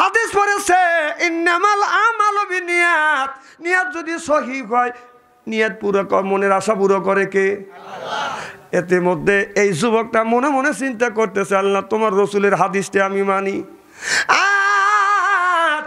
হাদিস পড়েছে ইন্নামাল আমালু বিনিয়াত, নিয়াত যদি সহিহ হয়, নিয়াত পুরো মনের আশা পুরো করে কে? আল্লাহ। এতে মধ্যে এই যুবকটা মনে মনে চিন্তা করতেছে, আল্লাহ তোমার রসুলের হাদিসটা আমি মানি, আর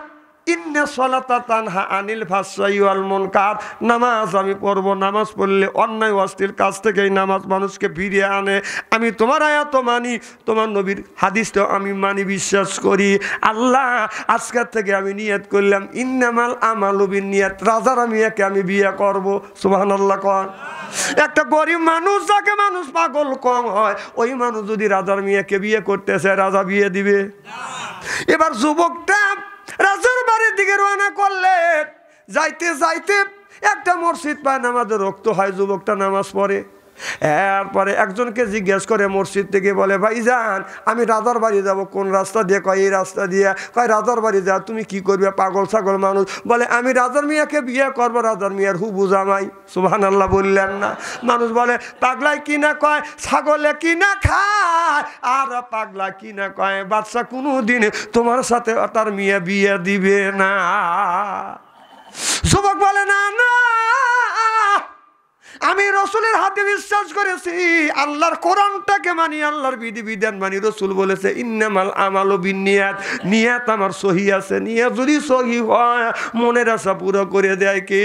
ইন্না সালাতা তানহা আনিল ফাহশাই ওয়াল মুনকার, নামাজ আমি পড়ব, নামাজ পড়লে অন্যায় অশ্লীল কাজ থেকে এই নামাজ মানুষকে ফিরিয়ে আনে, আমি তোমার আয়াত মানি, তোমার নবীর হাদিসটাও আমি মানি, বিশ্বাস করি। আল্লাহ আজকের থেকে আমি নিয়ত করলাম ইন্নামাল আমালু বিন্নিয়াত, রাজার মেয়েকে আমি বিয়ে করব। সুবহানাল্লাহ। কোন একটা গরিব মানুষ যাকে মানুষ পাগল কম হয়, ওই মানুষ যদি রাজার মেয়েকে বিয়ে করতে চায়, রাজা বিয়ে দিবে? এবার যুবকটা রাজার বাড়ির দিকে রওনা করলেন। যাইতে যাইতে একটা মসজিদ পায়, নামাজের রক্ত হয়, যুবকটা নামাজ পড়ে। এরপরে একজনকে জিজ্ঞেস করে মসজিদ থেকে, বলে ভাইজান আমি রাজার বাড়ি যাব, কোন রাস্তা দিয়ে? কয় এই রাস্তা দিয়ে। কয় রাজার বাড়ি যা, তুমি কি করবে? পাগল ছাগল মানুষ। বলে আমি রাজার মিয়াকে বিয়ে করবো, রাজার মিয়ার হুবু জামাই। সুবহানাল্লাহ বললেন না? মানুষ বলে পাগলাই কি না কয়, ছাগলে কি না খায়, আর পাগলা কি না কয়, বাদশা কোনো দিন তোমার সাথে তার মিয়া বিয়ে দিবে না। যুবক বলে না না, আমি রসুলের হাতে বিশ্বাস করেছি, আল্লাহর কোরআনটাকে মানি, আল্লাহর বিধি বিধান মানি। রসুল বলেছে ইন্নামাল আমালু বিন্নিয়াত, নিয়াত আমার সহি আছে, নিয়াত যদি সহি হয় মনের আশা পুরো করে দেয় কে?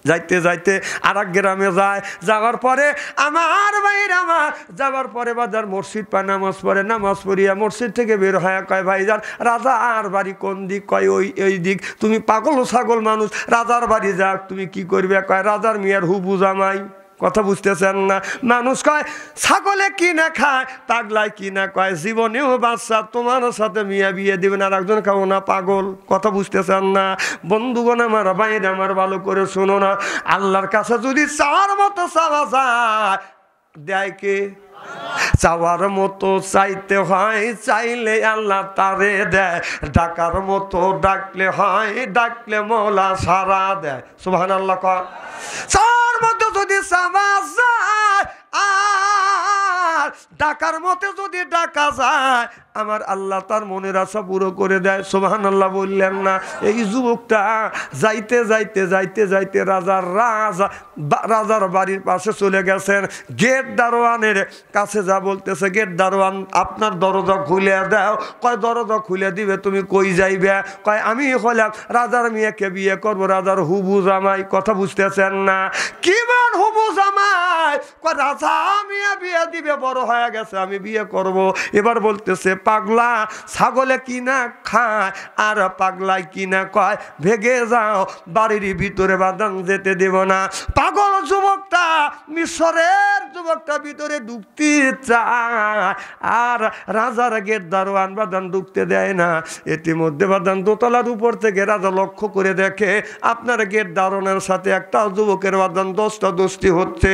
যাইতে যাইতে আর এক গ্রামে যায়। যাওয়ার পরে আমার ভাইরা আমার যাওয়ার পরে বাজার মসজিদ পায়, নামাজ পড়ে, নামাজ পড়িয়া মসজিদ থেকে বের হয়। কয় ভাইজান রাজা আর বাড়ি কোন দিক? কয় ওই দিক। তুমি পাগল ছাগল মানুষ, রাজার বাড়ি যাক, তুমি কি করবে? কয় রাজার মিয়ার হুবু জামাই। কথা বুঝতেছেন না? মানুষ কয় ছাগলে কি না খায়, পাগলায় কি না কয়, জীবনেও বাচ্চা তোমার সাথে মিয়া বিয়ে দেবেন। আর একজন খাও না পাগল। কথা বুঝতেছেন না? বন্ধুগণ আমার, বাইরে আমার, ভালো করে শোনো না, আল্লাহর কাছে যদি চাওয়ার মতো চাওয়া যায়, দেয় কে? চাওয়ার মতো চাইতে হয়, চাইলে আল্লাহ তারে দেয়, ডাকার মতো ডাকলে হয়, ডাকলে মওলা সারা দেয়। সুবহানাল্লাহ। চাওয়ার মতো যদি চাওয়া যায়, আর ডাকার মতো যদি ডাকা যায়, আমার আল্লাহ তার মনের আশা পুরো করে দেয়। সুবহানাল্লাহ বললেন না? এই যুবকটা যাইতে যাইতে যাইতে যাইতে রাজার বাড়ির পাশে চলে গেছেন। গেট দারোয়ানের কাছে যা বলতেছে, গেট দারোয়ান আপনার দরজা খুলে দাও। কয় দরজা খুলে দিবে? তুমি কই যাইবে? কয় আমি হলাম রাজার মেয়েকে বিয়ে করবো, রাজার হুবু জামাই। কথা বুঝতেছেন না? কিমান হুবু জামাই? কয় রাজা মেয়ে বিয়ে দিবে, বড় হয়ে গেছে, আমি বিয়ে করব। এবার বলতেছে পাগলা ছাগলে কি না খায়, আর পাগলায় কি না কয়, ভেগে যাও, বাড়ির ভিতরে বাদান যেতে দেব না। পাগল যুবকটা, মিশরের যুবকটা ভিতরে ঢুকতে চায়, আর রাজার গেট দারোয়ান বাদান ঢুকতে দেয় না। ইতিমধ্যে বাদান দোতলার উপর থেকে রাজা লক্ষ্য করে দেখে আপনার গেট দারোয়ানের সাথে একটা যুবকের বাদান দোস্তি হচ্ছে।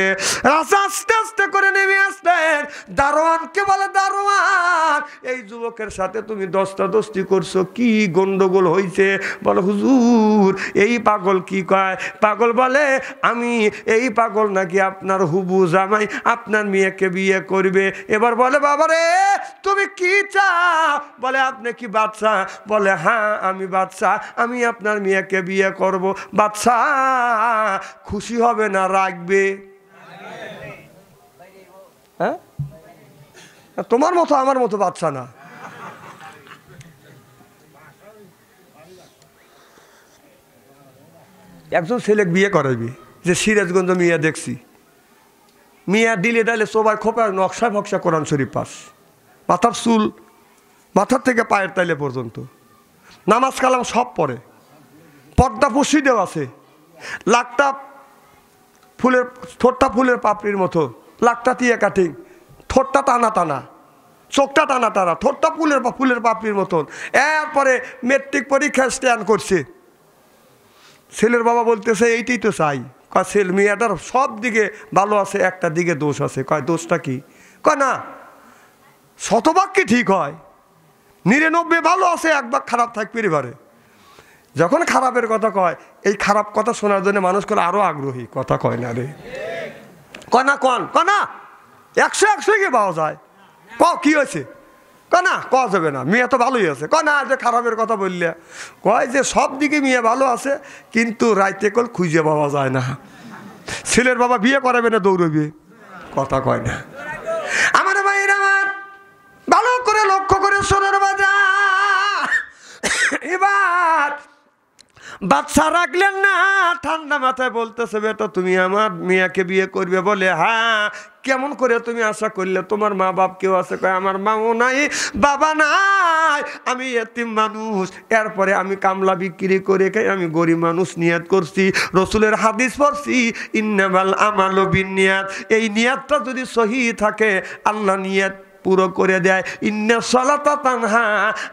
রাজা আস্তে আস্তে করে নেমে আসতেন। দারোয়ানকে বলে, দারোয়ান এই যুবকের সাথে তুমি দোস্তি করছো, কি গন্ডগোল হয়েছে? বলে হুজুর এই পাগল কি কয়? পাগল বলে আমি এই পাগল নাকি আপনার হুবু জামাই, আপনার মেয়েকে বিয়ে করবে। এবার বলে বাবারে তুমি কি চাও? বলে আপনি কি বাচ্চা? বলে হ্যাঁ আমি বাচ্চা, আমি আপনার মেয়েকে বিয়ে করব। বাচ্চা খুশি হবে না রাখবে? হ্যাঁ, তোমার মতো আমার মতো বাচ্চা না। একজন ছেলে বিয়ে করাবি, যে সিরাজগঞ্জ মিয়া দেখছি, মিয়া দিলে ডালে সবাই খোপা নকশা ফকশা কোরআন শরীফ পাস, মাথার চুল মাথার থেকে পায়ের তাইলে পর্যন্ত, নামাজ কালাম সব পড়ে, পর্দা পশিদেও আছে, লাকটা ফুলের ঠোঁটটা ফুলের পাপড়ির মতো, লাকটা টিয়া কাটিং, ঠোঁটটা টানা টানা, চোখটা টানা টানা, ঠোঁটটা ফুলের পাপড়ির মতন। এরপরে মেট্রিক পরীক্ষা স্ট্যান্ড করছে। ছেলের বাবা বলতেছে এইটাই তো চাই। কয় ছেলে মেয়েটার সব দিকে ভালো আছে, একটা দিকে দোষ আছে। কয় দোষটা কি? কয় না শতভাগ কি ঠিক হয়, 99 ভালো আছে, একবার খারাপ থাকতেই পারে। যখন খারাপের কথা কয়, এই খারাপ কথা শোনার জন্য মানুষ করে আরো আগ্রহী। কথা কয় না রে, কয় না কন, কয় না 100 গিয়ে পাওয়া যায়। ক কি হয়েছে? কয় না কওয়া যাবে না, মেয়ে তো ভালোই আছে। কয় না যে খারাপের কথা বললে, কয় যে সব দিকে মেয়ে ভালো আছে, কিন্তু রাইতে কল খুঁজে পাওয়া যায় না। ছেলের বাবা বিয়ে করাবে না দৌড়বে, কথা কয় না। আমার ভাইরা আমার ভালো করে লক্ষ্য করে শোনার বাজার, এবার বাচ্চা রাখলেন না, ঠান্ডা মাথায় বলতেছে বেটা তুমি আমার মেয়েকে বিয়ে করবে। বলে হ্যাঁ। কেমন করে তুমি আশা করলে? তোমার মা বাপ কেউ আছে? কয় আমার মাও নাই, বাবা নাই, আমি এতিম মানুষ। এরপরে আমি কামলা বিক্রি করে আমি গরিব মানুষ নিয়াত করছি, রসুলের হাদিস পড়ছি ইন্নামাল আমালু বিন্নিয়াত। এই নিয়াতটা যদি সহি থাকে আল্লাহ নিয়াত পুরো করে দেয়। ইন্না সালাতা তানহা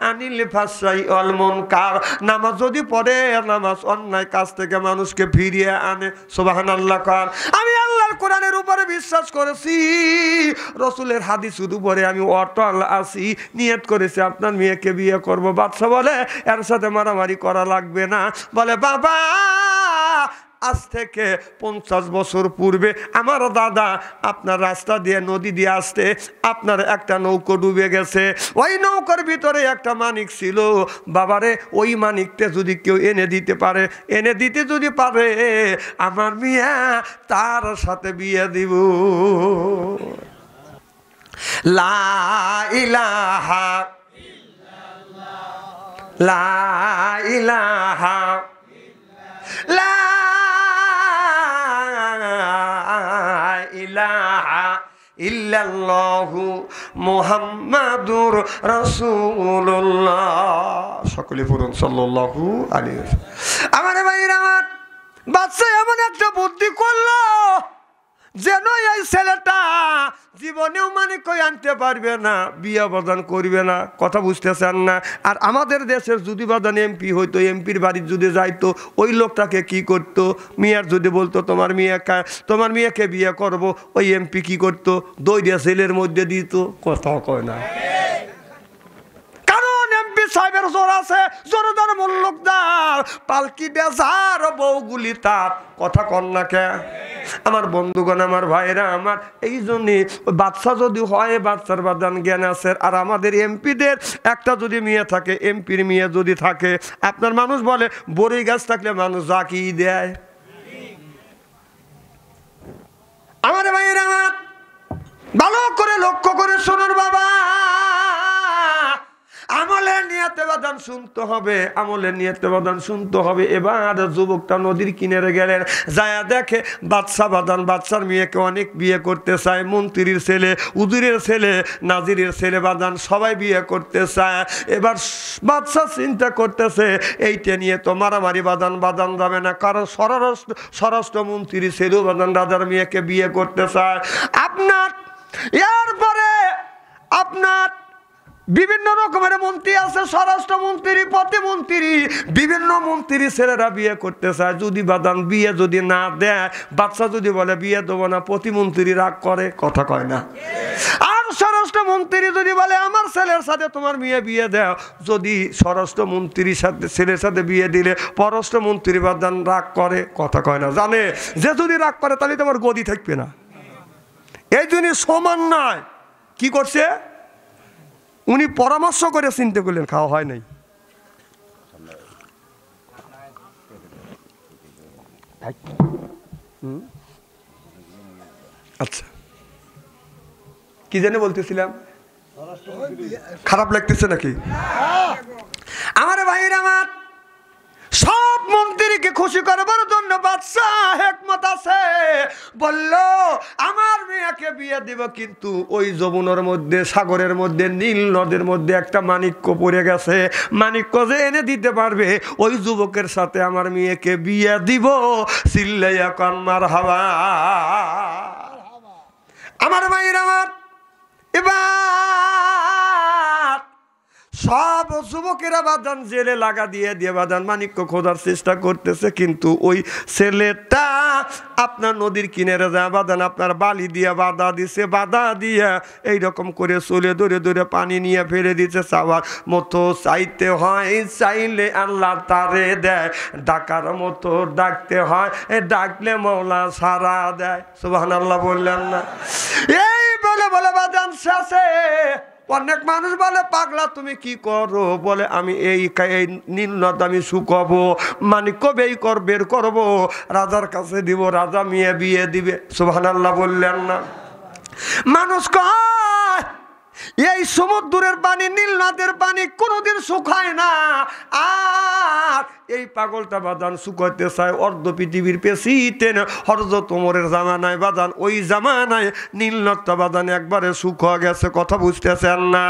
আনিল ফাহশাই ওয়াল মুনকার। নামাজ যদি পড়ে, নামাজ অন্যায় কাজ থেকে মানুষকে ফিরিয়ে আনে। সুবহানাল্লাহ কর। আমি আল্লাহর কোরআনের উপরে বিশ্বাস করেছি, রসুলের হাদিসের উপরে আমি অটল আছি। নিয়ত করেছি আপনার মেয়েকে বিয়ে করব। বাদশা বলে এর সাথে মারামারি করা লাগবে না। বলে বাবা আজ থেকে 50 বছর পূর্বে আমার দাদা আপনার রাস্তা দিয়ে নদী দিয়ে আসতে আপনার একটা নৌকো ডুবে গেছে। ওই নৌকার ভিতরে একটা মানিক ছিল। বাবারে ওই মানিকটা যদি কেউ এনে দিতে পারে, এনে দিতে যদি পারে, আমার মিয়া তার সাথে বিয়ে দিব। লা ইলাহা ইল্লাল্লাহ, লা ইলাহা লা ইলাহা ইল্লাল্লাহু মুহাম্মাদুর রাসূলুল্লাহ। সকলে পড়ুন সাল্লাল্লাহু আলাইহি ওয়াসাল্লাম। আমার ভাইরা আমার, বাচ্চা এমন একটা বুদ্ধি করলো যেন এই ছেলেটা জীবনেও মানে কই আনতে পারবে না, বিয়া বাদান করবে না। কথা বুঝতেছেন না? আর আমাদের দেশের যদি বাদান এমপি হইতো, এমপির বাড়ি যদি যাইতো, ওই লোকটাকে কি করতো? মিয়ার যদি বলতো তোমার মেয়েকে বিয়ে করব, ওই এমপি কি করতো? দইটা ছেলের মধ্যে দিত। কথা কয় না, সাহেবের জোর আছে, জোরদার মূল্যকদার, পালকি বেজার, বউগুলি তার। কথা কন না কে? আমার বন্ধুগণ, আমার ভাইরা আমার, এই জন্যে বাচ্চা যদি হয়, বাচ্চার বাদান জ্ঞান আছে। আর আমাদের এমপিদের একটা যদি মেয়ে থাকে, এমপির মেয়ে যদি থাকে, আপনার মানুষ বলে বড়ই গাছ থাকলে মানুষ জাকি দেয়। আমার ভাইরা আমার ভালো করে লক্ষ্য করে শুনুন বাবা, আমলের নিয়তে বাদান শুনতে হবে, আমলের নিয়তে বাদান শুনতে হবে। এবার যুবকটা নদীর কিনারে গেলেন, যায়া দেখে বাদশা বাদান বাদশার মেয়েকে অনেক বিয়ে করতে চায়। মন্ত্রীর ছেলে, উজিরের ছেলে, নাজিরের ছেলে বাদান সবাই বিয়ে করতে চায়। এবার বাদশা চিন্তা করতেছে এইটা নিয়ে তো মারামারি বাদান যাবে না, কারণ স্বরাষ্ট্রমন্ত্রী ছেলেও বাদান রাজার মেয়েকে বিয়ে করতে চায়। আপনার এরপরে আপনার বিভিন্ন রকমের মন্ত্রী আছে, স্বরাষ্ট্রমন্ত্রী, প্রতিমন্ত্রী, বিভিন্ন মন্ত্রী ছেলেরা বিয়ে করতে চায়। যদি বাদান বিয়ে যদি না দেয়, বাচ্চা যদি বলে বিয়ে দেবো না, প্রতিমন্ত্রী রাগ করে। কথা কয় না? আর স্বরাষ্ট্রমন্ত্রী যদি বলে আমার ছেলের সাথে তোমার মেয়ে বিয়ে দেও, যদি স্বরাষ্ট্রমন্ত্রীর সাথে ছেলের সাথে বিয়ে দিলে পররাষ্ট্রমন্ত্রী বাদান রাগ করে। কথা কয় না? জানে যে যদি রাগ করে তাহলে তোমার গদি থাকবে না। এই জন্য সমান নয়। কি করছে উনি? পরামর্শ করে চিন্তা করলেন, খাওয়া হয় নাই। আচ্ছা, কি জানে বলতেছিলাম? খারাপ লাগতেছে নাকি? আমার ভাইরা আমার, সব মন্ত্রীকে খুশি করবার জন্য বাদশা হিকমত আছে, বলল আমার মেয়েকে বিয়ে দিব, কিন্তু ওই যমুনার মধ্যে, সাগরের মধ্যে, নীল নদের মধ্যে একটা মানিক্য পড়ে গেছে। মানিক্য যে এনে দিতে পারবে ওই যুবকের সাথে আমার মেয়েকে বিয়ে দিব। চিল্লাইয়া কান মারহাবা। আমার ভাইরা আমার, এবার সব যুবকেরা বাদান জেলে লাগা দিয়ে বাদান মানিক্য খোঁজার চেষ্টা করতেছে, কিন্তু ওই ছেলেটা আপনার নদীর কিনারে যা বাদান আপনার বালি দিয়ে বাধা দিছে, বাধা দিয়ে এইরকম করে চলে ধরে ধরে পানি নিয়ে ফেলে দিচ্ছে। চাওয়ার মতো চাইতে হয়, চাইলে আল্লাহ তারে দেয়, ডাকার মতো ডাকতে হয়, ডাকলে মওলা সারা দেয়। সুবহানাল্লাহ বললেন না? এই বলে বলে বাদান শেষে অনেক মানুষ বলে পাগলা তুমি কি করো, বলে আমি এই নীল নদ আমি শুকাবো, মানিক্য বের করবো, রাজার কাছে দিব, রাজা মেয়ে বিয়ে দিবে। সুবহানাল্লাহ বললেন না? মানুষ কয় এই সমুদ্রের পানি, নীল নদের পানি কোনোদিন শুকায় না, আর এই পাগলটা বাদান শুকাইতে চায় অর্ধ পৃথিবীর প্রেসিডেন্ট হযরত ওমরের জামানায় বাদান, ওই জামানায় নীল নদটা বাদান একবারে শুকা গেছে। কথা বুঝতেছেন না?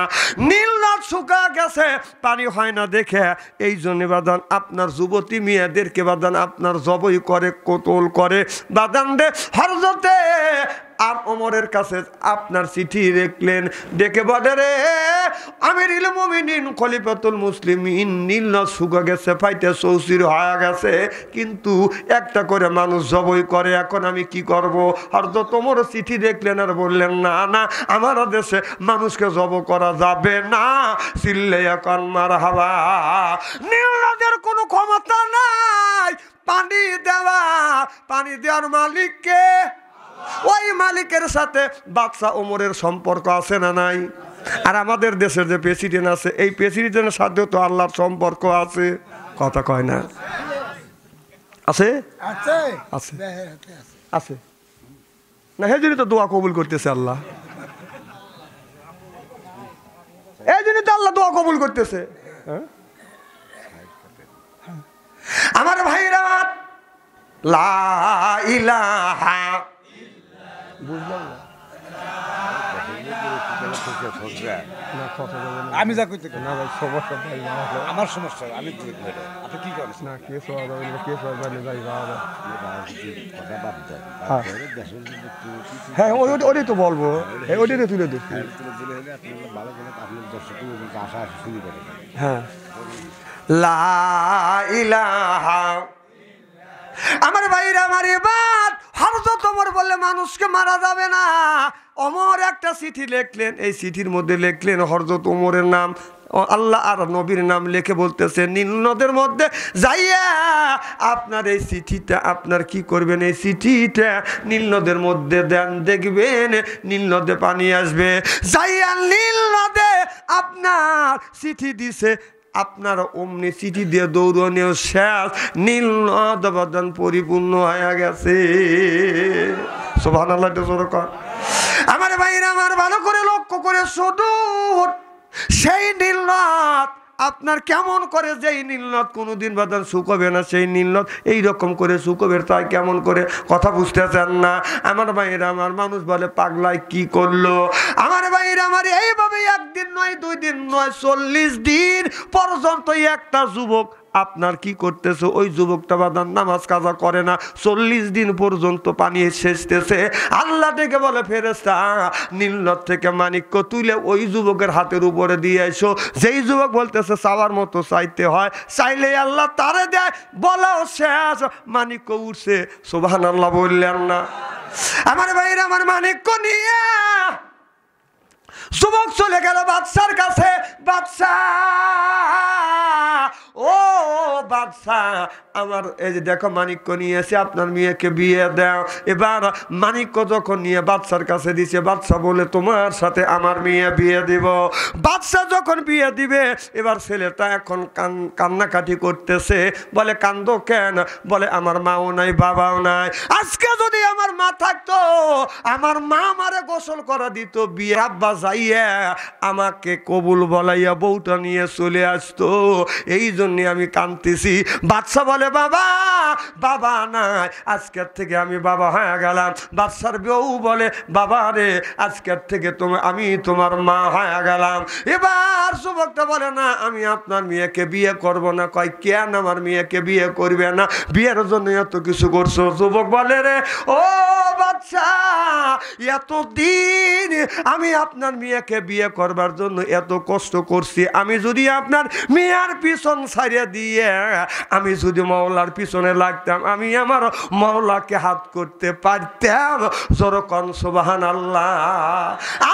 নীল নদ শুকা গেছে, পানি হয় না দেখে এই জন্য বাদান আপনার যুবতী মেয়েদেরকে বাদান আপনার জবই করে, কতল করে বাদান রে। হযরতে ওমরের কাছে আপনার চিঠি লিখলেন, ডেকে বলে রে আমিরুল মুমিনিন খলিফাতুল মুসলিমিন, নীল নদ শুকা গেছে, ফাইতে চৌচির হয়ে গেছে, কিন্তু একটা করে মানুষ জবই করে, এখন আমি কি করব? হযরত ওমর চিঠি দেখলেন আর বললেন না না, আমার দেশে মানুষকে জব করা যাবে না। চিল্লে এখন মারহাবা। নীল নদের কোনো ক্ষমতা নাই পানি দেওয়া, পানি দেওয়ার মালিককে, ওই মালিকের সাথে বাদশা ওমরের সম্পর্ক আছে না নাই? আর আমাদের দেশের যে প্রেসিডেন্ট আছে, এই প্রেসিডেন্টের সাথেও তো আল্লাহর সম্পর্ক আছে। কথা কয় না? আছে আছে আছে না? এই জন্য তো দোয়া কবুল করতেছে আল্লাহ, এই জন্য তো আল্লাহ দোয়া কবুল করতেছে। আমার ভাইরা, লা ইলাহা, বুঝলাম না আমি যা করতে না ভাই, সমস্যা ভাই, আমার সমস্যা, আমি আপনি কি করেন না কেস যাই হ্যাঁ, ওটাই তো বলবো, ওটাই তুলে দিচ্ছি। হ্যাঁ, লা ইলাহা, আমার ভাইরা, আমার এবার হযরত ওমর বললে মানুষকে মারা যাবে না। ওমর একটা চিঠি লিখলেন, এই চিঠির মধ্যে লিখলেন হযরত ওমরের নাম, আল্লাহ আর নবীর নাম লিখে বলতেছে নীল নদের মধ্যে যাইয়া আপনার এই চিঠিটা আপনার কি করবেন, এই চিঠিটা নীল নদের মধ্যে দেন, দেখবেন নীল নদে পানি আসবে। যাইয়া নীল নদে আপনার চিঠি দিছে, আপনার অমনি চিঠি দিয়ে দৌড়নীয় শেষ, নীল নদ বাদান পরিপূর্ণ হয়ে গেছে। সুবহানাল্লাহ। আমার ভাইরা আমার, ভালো করে লক্ষ্য করে শুধু সেই নীল নদ আপনার কেমন করে, যেই নীল নদ কোনোদিন বাদান শুকোবে না, সেই নীল নদ এইরকম করে শুকোবে, তাই কেমন করে? কথা বুঝতেছেন না? আমার ভাইরা আমার, মানুষ বলে পাগলায় কি করলো? আমার ভাইরা আমার, এইভাবে একদিন নয়, 2 দিন নয়, 40 দিন পর্যন্ত একটা যুবক আপনার কি করতেছে, ওই যুবকটা বাদান নামাজ কাজা করে না, 40 দিন পর্যন্ত পানি সেচতেছে। আল্লাহ ডেকে বলে ফেরেশতা, নীল নদ থেকে মানিক্য তুলে ওই যুবকের হাতের উপরে দিয়ে এসো। যেই যুবক বলতেছে চাওয়ার মতো চাইতে হয়, চাইলে আল্লাহ তারে দেয়, বলাও শেষ, মানিক্য উঠছে। সুবহানাল্লাহ বললেন না? আমার ভাইরা আমার, মানিক্য নিয়ে যুবক চলে গেল বাদশার কাছে। বাদশা, ও বাদশা, আমার এই যে দেখো মানিক্য নিয়ে এসে আপনার মেয়েকে বিয়ে দাও। এবার মানিক্য যখন নিয়ে বাদশার কাছে দিছে, বাদশা বলে তোমার সাথে আমার মেয়ে বিয়ে দিব। বাদশা যখন বিয়ে দিবে, এবার ছেলেটা এখন কান্নাকাটি করতেছে। বলে কান্দো কেন? বলে আমার মাও নাই, বাবাও নাই। আজকে যদি আমার মা থাকতো, আমার মা আমারে গোসল করা দিত, বিয়ে আব্বা যাইয়া আমাকে কবুল বলাইয়া বউটা নিয়ে চলে আসতো, এই জন্যে আমি কাঁদতেছি। বাদশা বলে বাবা, বাবা নাই, আজকের থেকে আমি বাবা হয়ে গেলাম। বাদশার বউ বলে বাবা রে, আজকের থেকে আমি তোমার মা হয়ে গেলাম। এবার যুবকটা বলে না, আমি আপনার মেয়েকে বিয়ে করব না। কয় কেন আমার মেয়েকে বিয়ে করবে না? বিয়ের জন্য এত কিছু করছো। যুবক বলে রে, ও বাদশা, এতদিন আমি আপনার মেয়েকে বিয়ে করবার জন্য এত কষ্ট করছি, আমি যদি আপনার মেয়ের পিছন ছাড়িয়ে দিয়ে আমি যদি মাওলার পিছনে লাগতাম, আমি আমার মাওলাকে হাত করতে পারতাম। জোরকন সুবহানাল্লাহ।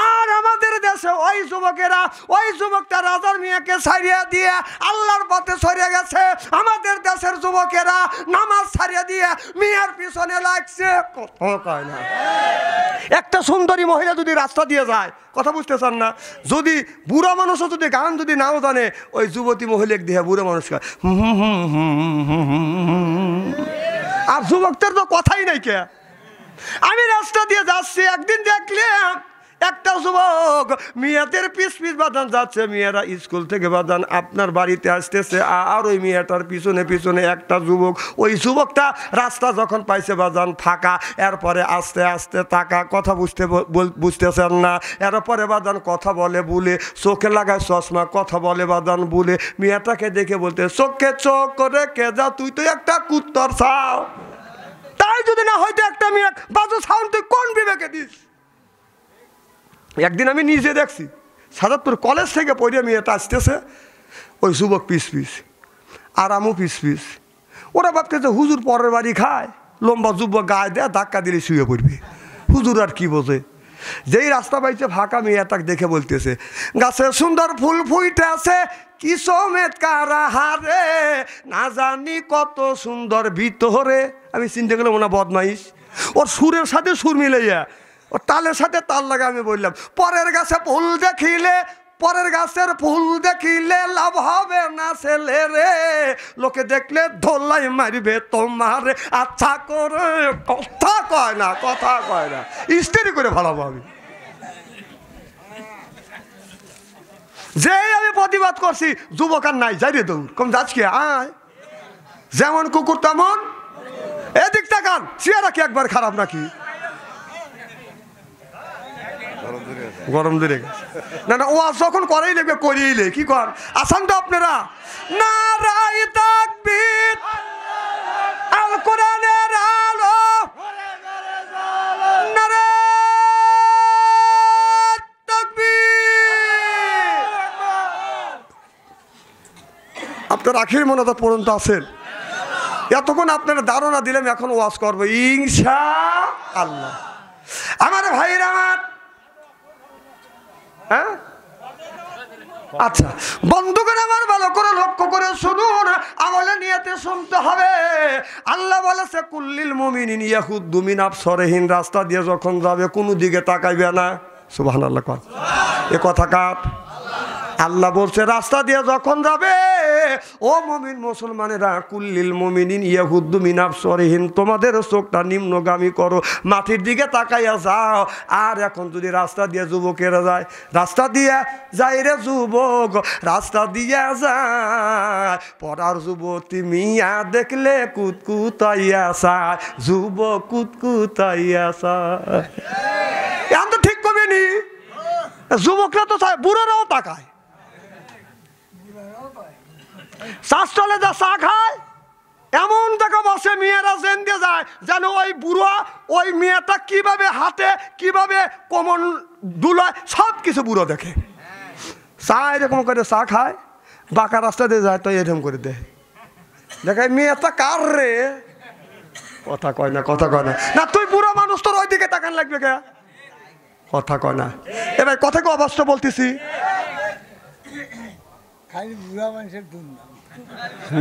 আর আমাদের দেশে ওই যুবকেরা ওই যুবকটা রাজার মেয়েকে ছাড়িয়ে দিয়ে আল্লাহর পথে সরে গেছে। আমাদের দেশের যুবকেরা নামাজ ছাড়িয়ে দিয়ে মেয়ের পিছনে লাগছে। কথা কয় না। একটা সুন্দরী মহিলা যদি রাস্তা দিয়ে যায়, কথা বুঝতেছেন না, যদি বুড়া মানুষও যদি গান যদি নাও জানে, ওই যুবতী মহিলা দিয়ে বুড়ো মানুষকে আর যুবকদের তো কথাই নাই কে। আমি রাস্তা দিয়ে যাচ্ছি, একদিন দেখলাম একটা যুবক মেয়েদের পিস পিস বাদান যাচ্ছে, মেয়েরা স্কুল থেকে বাদান আপনার বাড়িতে আসতেছে, আর ওই মেয়েটার পিছনে পিছনে একটা যুবক। ওই যুবকটা রাস্তা যখন পাইছে বাদান ফাঁকা, এরপরে আস্তে আস্তে তাকা, কথা বুঝতেছেন না, এরপরে বাদান কথা বলে বলে, চোখে লাগায় চশমা, কথা বলে বাদান বলে, মেয়েটাকে দেখে বলতে চোখে চোখ করে কে যা, তুই তো একটা কুত্তর ছাও। তাই যদি না হয়তো একটা মেয়ে বাজু সাউন্ড তুই কোন বিবেকে দিস? একদিন আমি নিজে দেখছি, সাজাদপুর কলেজ থেকে পড়ে মেয়েটা আসতেছে, ওই যুবক পিস পিস আর আমু পিস পিস। ওরা ভাবতেছে হুজুর পরের বাড়ি খায়, লম্বা যুবক গায়ে দেয়, ধাক্কা দিলে শুয়ে পড়বে। হুজুর আর কি বোঝে, যেই রাস্তা পাইছে ফাঁকা, মেয়েটাকে দেখে বলতেছে গাছে সুন্দর ফুল ফুইতে আছে, কি সমেত কারা হারে, না জানি কত সুন্দর ভিতরে। আমি চিন্তা করলাম ওনা বদমাইশ, ওর সুরের সাথে সুর মিলাইয়া, ওর তালের সাথে তাল লাগা। আমি বললাম পরের গাছে ফুল দেখিলে, পরের গাছের ফুল দেখিলে লাভ হবে না ছেলে রে, লোকে দেখলে ধোলাই মারিবে তোমার। আচ্ছা করে কথা কয় না, কথা কয় না, স্ত্রী করে ভালো আমি। যে আমি প্রতিবাদ করছি, যুবক আর নাই, যাই রে দৌড়, কম যাচ্ছি আয়, যেমন কুকুর তেমন এদিক তাকান। চেয়ারা কি একবার খারাপ নাকি? গরম ধরে গেছে। না না, ও যখন করেই লেগে করেই লে, কি কর আসান তো আপনারা। নারাই তাকবীর, আল কোরআনের আলো, নারাই তাকবীর। আপনার আখির মনোজাত পর্যন্ত আছেন, এতক্ষণ আপনারা ধারণা দিলাম, এখন ওয়াজ করবো ইনশাআল্লাহ। আমার ভাইরা আমার, হ্যাঁ আচ্ছা বন্ধুগণ আমার, ভালো করে লক্ষ্য করে শুনুন, আমলে নিয়তে শুনতে হবে। আল্লাহ বলেছে কুল্লিল মুমিনিন ইয়াহুদ্দু মিন আবসারিহিম, রাস্তা দিয়ে যখন যাবে কোনো দিকে তাকাইবে না। সুবহানাল্লাহ। এ কথা কার? আল্লাহ বলছে রাস্তা দিয়ে যখন যাবে, ও মুমিন মুসলমানেরা, কুল্লিল মুমিনিন ইয়াহুদ্দু মিন আবসারিহিম, তোমাদের চোখটা নিম্নগামী করো, মাটির দিকে তাকাইয়া যাও। আর এখন যদি রাস্তা দিয়ে যুবকেরা যায়, রাস্তা দিয়ে যাই রে যুবক, রাস্তা দিয়ে যায়, পড়ার যুবতী মিয়া দেখলে কুতকুতাইয়া চায়, যুবক কুতকুতাইয়া চায়। এখন তো ঠিক কবে নি, যুবকরা তো চায়, বুড়োরাও তাকায়। চাষ চলে যা চা খায়, এমন জায়গা বসে মেয়েরা জেন দিয়ে যায় যেন ওই বুড়ো ওই মেয়েটা কিভাবে হাতে কিভাবে কোমর দুলায় সব কিছু বুড়ো দেখে। চা এরকম করে চা খায়, বাঁকা রাস্তা দিয়ে যায় তো এরকম করে দেয়, দেখায় মেয়েটা কার রে। কথা কয় না, কথা কয় না। না তুই বুড়ো মানুষ, তোর ওই দিকে তাকান লাগবে কে? কথা কয় না। এবার কথাকে অবস্থা বলতেছি,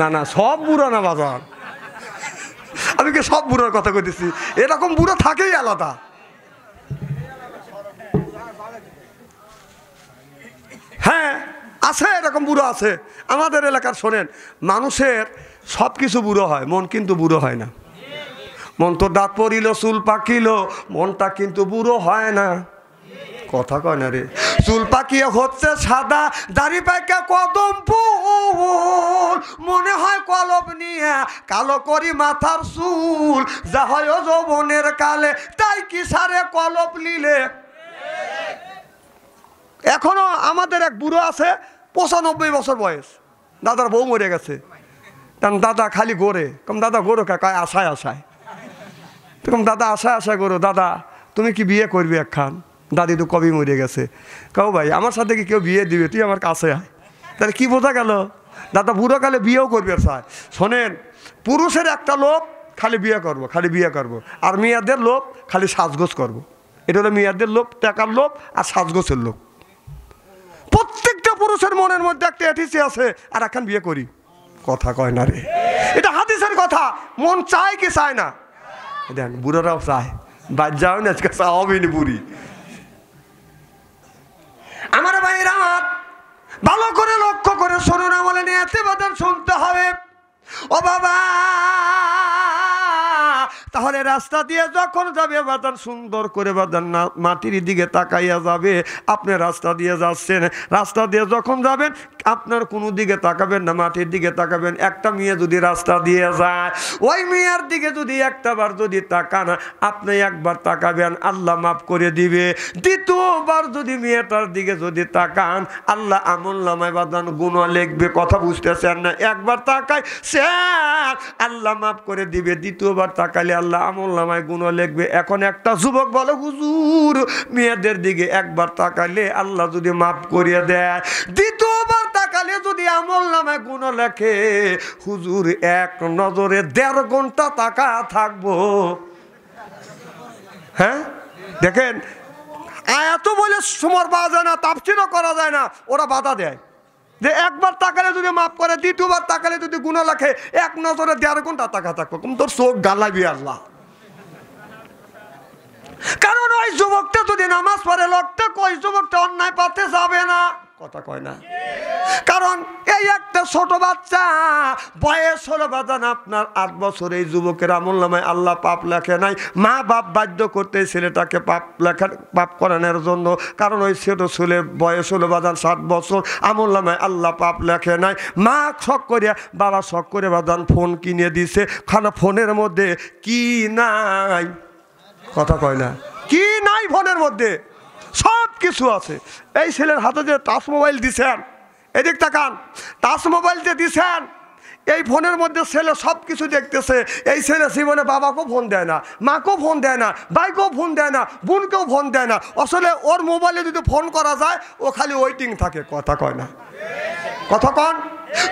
না না সব বুড়ো না বাজার, আমি কি সব বুড়োর কথা কইতেছি? এরকম বুড়ো থাকেই আলাদা। হ্যাঁ আছে, এরকম বুড়ো আছে আমাদের এলাকার। শোনেন, মানুষের সব কিছু বুড়ো হয়, মন কিন্তু বুড়ো হয় না। মন তো দাঁত পড়িল, চুল পাকিল, মনটা কিন্তু বুড়ো হয় না। কথা কয় না রে। চুল পাকিয়ে হচ্ছে সাদা, দাড়ি পাইকা কদম ফুল, মনে হয় কলব নিয়ে কালো করি মাথার চুল, যা হয় যৌবনের কালে তাই কি সারে কলব নিলে। এখনো আমাদের এক বুড়ো আছে, 95 বছর বয়স, দাদার বউ মরে গেছে। কারণ দাদা খালি গোরে, কম দাদা গোরো কায় আশায় আশায়, তখন দাদা আশায় আশায় গোরো, দাদা তুমি কি বিয়ে করবি একখান? দাদি তো কবি মরে গেছে। কাউ ভাই আমার সাথে কি কেউ বিয়ে দিবে, তুই আমার কাছে আয়। তাহলে কি বোঝা গেল? দাদা বুড়ো কালে বিয়েও করবে চায়। শোনেন, পুরুষের একটা লোভ খালি বিয়ে করব, খালি বিয়ে করব, আর মেয়েদের লোভ খালি সাজগোজ করব। এটা হলো মেয়েদের লোভ, টাকার লোভ আর সাজগোজের লোভ। পুরুষের মনের মধ্যে একটা এটিসি আছে, আর এখন বিয়ে করি, কথা কয় না রে। এটা হাদিসের কথা। মন চায় কি চায় না? দেন বুড়োরাও চায়, বাচ্চাও না, আজকে চাওয়াবিনি বুড়ি। আমার ভাইরা আমার, ভালো করে লক্ষ্য করে শুনুন, আমলে নিয়ে বাদান শুনতে হবে। ও বাবা, তাহলে রাস্তা দিয়ে যখন যাবে বাদান, সুন্দর করে বাদান না মাটির দিকে তাকাইয়া যাবে। আপনি রাস্তা দিয়ে যাচ্ছেন, রাস্তা দিয়ে যখন যাবেন আপনার কোনো দিকে তাকাবেন না, মাটির দিকে তাকাবেন। একটা মেয়ে যদি রাস্তা দিয়ে যায়, ওই মেয়ের দিকে যদি একটাবার যদি তাকান, আপনি একবার তাকাবেন, আল্লাহ মাফ করে দিবে। দ্বিতীয়বার যদি মেয়েটার দিকে যদি তাকান, আল্লাহ আমলনামায় বাদান গুনাহ লিখবে। কথা বুঝতেছেন না? একবার তাকায় সে আল্লাহ মাফ করে দিবে, দ্বিতীয়বার তাকালে আল্লাহ আমলনামায় গুনাহ লিখবে। এখন একটা যুবক বলে, হুজুর মেয়েদের দিকে একবার তাকালে আল্লাহ যদি মাফ করিয়ে দেয়, দ্বিতীয়বার তাকালে যদি আমলনামায় গুনাহ লেখে, হুজুর এক নজরে 1.5 ঘন্টা তাকা থাকবো। হ্যাঁ দেখেন, এত বলে সমর পাওয়া যায় না, তাফসীরও করা যায় না, ওরা বাধা দেয় যে একবার তাকালে যদি মাফ করে, দ্বিতীয়বার তাকালে যদি গুনাহ লেখে, এক নজরে 1.5 ঘন্টা তাকা থাকবো। তোর চোখ গালাবি আল্লাহ। কারণ ওই যুবকটা যদি নামাজ পড়ে, লোকটা কই যুবকটা অন্যায় পাতে যাবে না, কথা কয় না। কারণ এই একটা ছোট বাচ্চা, বয়স হলো বাজান আপনার 8 বছর, এই যুবকের আমলনামায় আল্লাহ পাপ লেখে নাই। মা বাপ বাধ্য করতে ছেলেটাকে পাপ করানোর জন্য, কারণ ওই ছোট ছেলে বয়স হলো বাজান 7 বছর, আমলনামায় আল্লাহ পাপ লেখে নাই। মা শখ করিয়া, বাবা শখ করে বাজান ফোন কিনে দিছে। খানা ফোনের মধ্যে কি নাই, কথা কয় না, কি নাই ফোনের মধ্যে? সব কিছু আছে। এই ছেলের হাতে যে টাচ মোবাইল দিছেন, এদিক তাকান, টাচ মোবাইল যে দিছেন, এই ফোনের মধ্যে ছেলে সব কিছু দেখতেছে। এই ছেলে জীবনে বাবাকেও ফোন দেয় না, মাকেও ফোন দেয় না, ভাইকেও ফোন দেয় না, বোনকেও ফোন দেয় না। আসলে ওর মোবাইলে যদি ফোন করা যায়, ও খালি ওয়েটিং থাকে, কথা কয় না, কথা কন।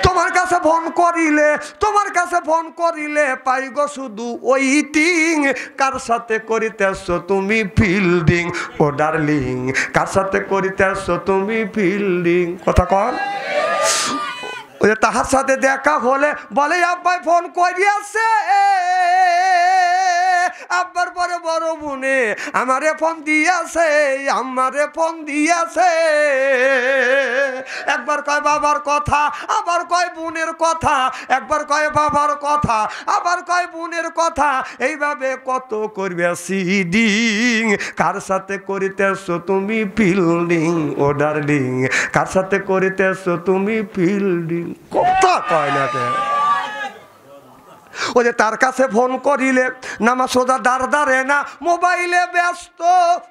তোমার কাছে ফোন করিলে, তোমার কাছে ফোন করিলে পাই গো শুধু ওয়েটিং। কার সাথে করিতেছ তুমি ফিল্ডিং, ও ডার্লিং, কার সাথে করিতেছ তুমি ফিল্ডিং, কথা কন। ওই তাহার সাথে দেখা হলে বলে আব্বাই ফোন করিয়াছে, আব্বার পরে বড় বোনে আমারে ফোন দিয়াছে, আমারে ফোন দিয়াছে। একবার কয় বাবার কথা, আবার কয় বোনের কথা, একবার কয় বাবার কথা, আবার কয় বোনের কথা। এইভাবে কত করবে সিডিং। কার সাথে করিতেছ তুমি ফিল্ডিং, ও ডার্লিং, কার সাথে করিতেছ তুমি ফিল্ডিং, কথা কয় না কে। ওই যে তার কাছে ফোন করিলে নামা সোজা দাঁড়ে না, মোবাইলে ব্যস্ত।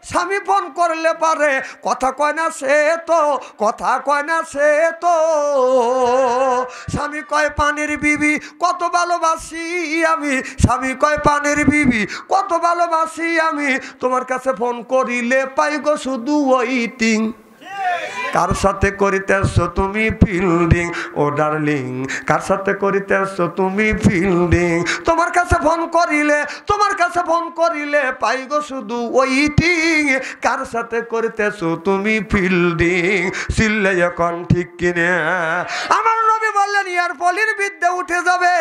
স্বামী ফোন করলে পারে, কথা কয় না সে তো, কথা কয় না সে তো। স্বামী কয় পানির বিবি কত ভালোবাসি আমি, স্বামী কয় পানির বিবি কত ভালোবাসি আমি। তোমার কাছে ফোন করিলে পাই গো শুধু ওয়েটিং। কার সাথে করিতেছ তুমি ফিল্ডিং, ও ডার্লিং, কার সাথে করিতেছ তুমি ফিল্ডিং। তোমার কাছে ফোন করিলে, তোমার কাছে ফোন করিলে পাই গো শুধু ওয়েটিং। কার সাথে করিতেছ তুমি ফিল্ডিং। চিল্লে এখন ঠিক কিনে আমার নবী বললেন, ইয়ার পলির বিদ্যা উঠে যাবে,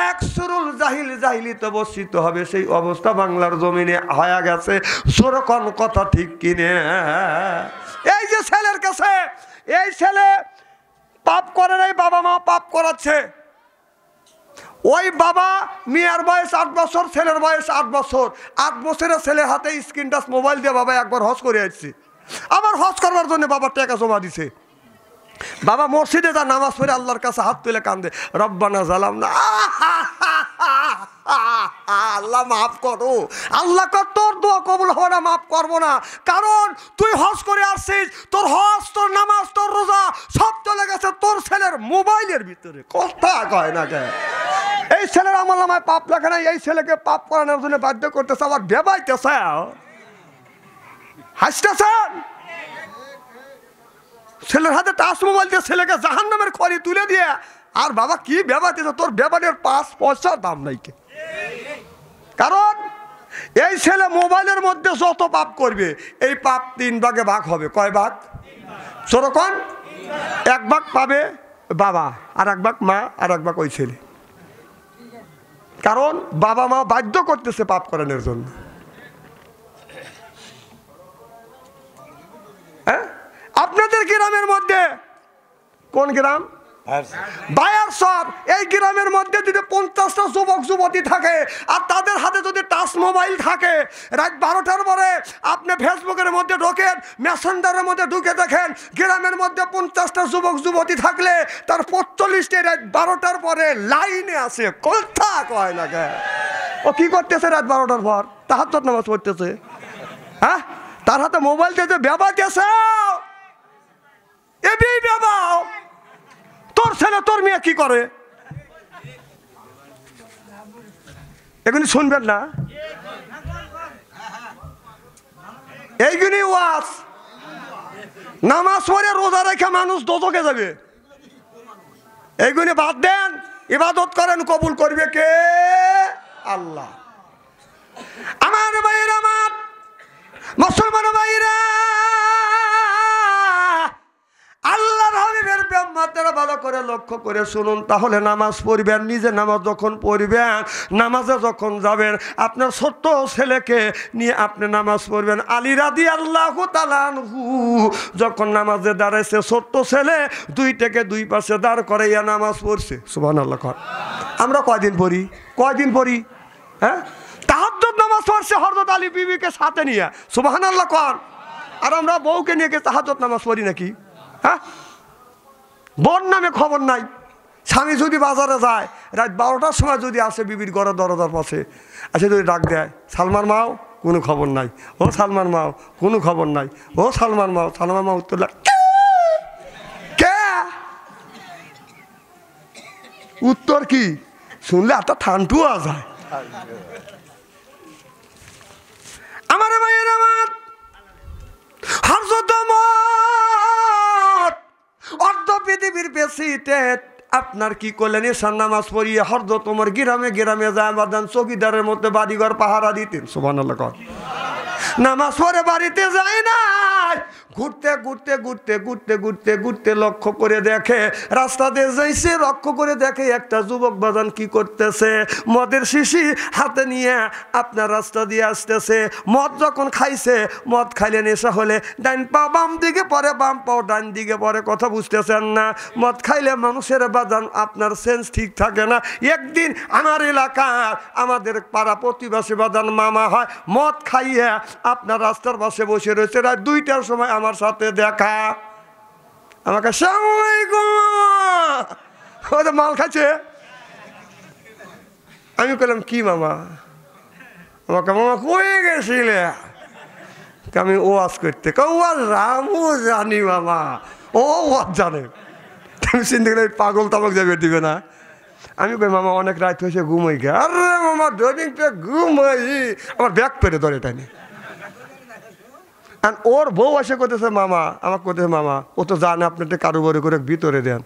এক সুরুল জাহিল জাহিলিতে বসিত হবে। সেই অবস্থা বাংলার জমিনে হয়ে গেছে। সরকন কথা ঠিক কিনে। এই যে ছেলের কাছে, এই ছেলে পাপ করে নাই, বাবা মা পাপ করাচ্ছে। ওই বাবা মেয়ের বয়স 8 বছর, ছেলের বয়স 8 বছর। 8 বছরের ছেলের হাতে স্ক্রিন টাচ মোবাইল দিয়ে বাবা একবার হজ করে আসছে। আবার হজ করবার জন্য বাবা টাকা জমা দিছে। বাবা মসজিদে যা নামাজ পড়ে আল্লাহর কাছে হাত তুলে কান্দে, রব্বানা জালামনা, আল্লাহ মাফ করো। আল্লাহ তোর দোয়া কবুল হবে না, মাফ করবো না। কারণ তুই হজ করে আসছিস, তোর হজ, তোর নামাজ, তোর রোজা সব চলে গেছে তোর ছেলের মোবাইলের ভিতরে, কথা কয় না কে। এই ছেলের আমলনামায় পাপ লেখা নাই, এই ছেলেকে পাপ করানোর জন্য বাধ্য করতেছে, আবার বেবাইতেছে, হাসতেছেন। ছেলের হাতে টাচ মোবাইল দিয়ে ছেলেকে জাহান্নামের খড়ি তুলে দিয়ে, আর বাবা কি বেবাইতেছে, তোর বেবানের 5 পয়সার দাম নাই কে। কারণ এই ছেলে মোবাইলের মধ্যে যত পাপ করবে, এই পাপ 3 ভাগে ভাগ হবে। কয় ভাগ? সরকন এক ভাগ পাবে বাবা, আর এক ভাগ মা, আর এক ভাগ ওই ছেলে। কারণ বাবা মা বাধ্য করতেছে পাপ করানোর জন্য। হ্যাঁ, আপনাদের গ্রামের মধ্যে, কোন গ্রাম? বায়ারসর। এই গ্রামের মধ্যে যদি 50টা যুবক যুবতী থাকে আর তাদের হাতে যদি টাচ মোবাইল থাকে, রাত 12টার পরে আপনি ফেসবুকের মধ্যে ঢোকেন, মেসেঞ্জারের মধ্যে ঢুকে দেখেন, গ্রামের মধ্যে 50টা যুবক যুবতী থাকলে তার 45টা রাত 12টার পরে লাইনে আছে। কথা কয় না কে? ও কি করতেছে রাত 12টার পর? তাহাজ্জুদ নামাজ পড়তেছে। হ্যাঁ, তার হাতে মোবাইল দিয়ে ব্যবাতেছে, এবি ব্যবাও। তোর ছেলে তোর মেয়ে কি করে এগুলি শুনবেন না? এইগুলি ওয়াজ। নামাজ পড়ে রোজা রেখে মানুষ দোজখে যাবে, এইগুলি বাদ দেন। ইবাদত করেন, কবুল করবে কে? আল্লাহ। আমার ভাইরা, আমার মুসলমান ভাইরা, আল্লাহর হাবিবের ব্যাপারটা ভালো করে লক্ষ্য করে শুনুন। তাহলে নামাজ পড়বেন, নিজে নামাজ যখন পড়বেন, নামাজে যখন যাবেন, আপনার ছোট্ট ছেলেকে নিয়ে আপনি নামাজ পড়বেন। আলী রাদিয়াল্লাহু তাআলা আনহু যখন নামাজে দাঁড়াইছে, ছোট্ট ছেলে দুইটাকে দুই পাশে দাঁড় করাইয়া নামাজ পড়ছে। সুবহানাল্লাহ। আমরা কয়দিন পড়ি? কয়দিন পড়ি? হ্যাঁ, তাহাজ্জুদ নামাজ পড়ছে হযরত আলী বিবিকে সাথে নিয়ে। সুবহানাল্লাহ। আর আমরা বউকে নিয়ে তাহাজ্জুদ নামাজ পড়ি নাকি? হ্যাঁ, বোন নামে খবর নাই। স্বামী যদি বাজারে যায়, রাত 12টার সময় যদি আসে বিবির ঘরে দরজার পাশে আসে, যদি ডাক দেয়, সালমান মাও, কোনো খবর নাই। ও সালমান মাও, কোনো খবর নাই। ও সালমান মাও, সালমান মা উত্তর কে? উত্তর কি শুনলে এত ঠান্ডুয়া যায়। আমার ভাইয়ের, আমার হযরত অর্ধ পৃথিবীর প্রেসিডেন্ট আপনার কি করলেন? এশার নামাজ পড়িয়ে হযরত ওমর গ্রামে গ্রামে যায় বাদান চৌকিদারের মধ্যে বাড়িঘর পাহারা দিতেন। সুবহানাল্লাহ। নামাজ পড়ে বাড়িতে যায় না, ঘুরতে ঘুরতে ঘুরতে ঘুরতে ঘুরতে ঘুরতে লক্ষ্য করে দেখে, রাস্তা দিয়ে যাইছে, লক্ষ্য করে দেখে একটা যুবক বাজান কি করতেছে, মদের শিশি হাতে নিয়ে আপনার রাস্তা দিয়ে আসতেছে। মদ যখন খাইছে, মদ খাইলে নেশা হলে ডান পা বাম দিকে পরে, বাম পাও ডান দিকে পরে। কথা বুঝতেছেন না? মদ খাইলে মানুষের বাজান আপনার সেন্স ঠিক থাকে না। একদিন আমার এলাকার, আমাদের পাড়া প্রতিবাসী বাজান মামা হয়, মদ খাইয়া আপনার রাস্তার পাশে বসে রয়েছে। রাত 2টার সময় আমার সাথে দেখা। আমাকে মাল খাচ্ছে। আমি বললাম কি মামা? আমাকে মামা কই গেছিলে? আমি ওয়াজ করতে। ওয়াজ রামও জানি মামা, ও ওয়াজ জানে। তুমি চিন্তা করে পাগল তামাক যাবে দিবে না। আমি কই মামা অনেক রাত হয়েছে, ঘুমাই গে। আরে মামা দৈনিকটা ঘুমাই। আমার ব্যাগ পেরে ধরে টানি। আর ওর বউ এসে করতেছে মামা, আমাকে করতেছে মামা, ও তো জানে আপনি একটা কারোবারি করে ভিতরে দেন।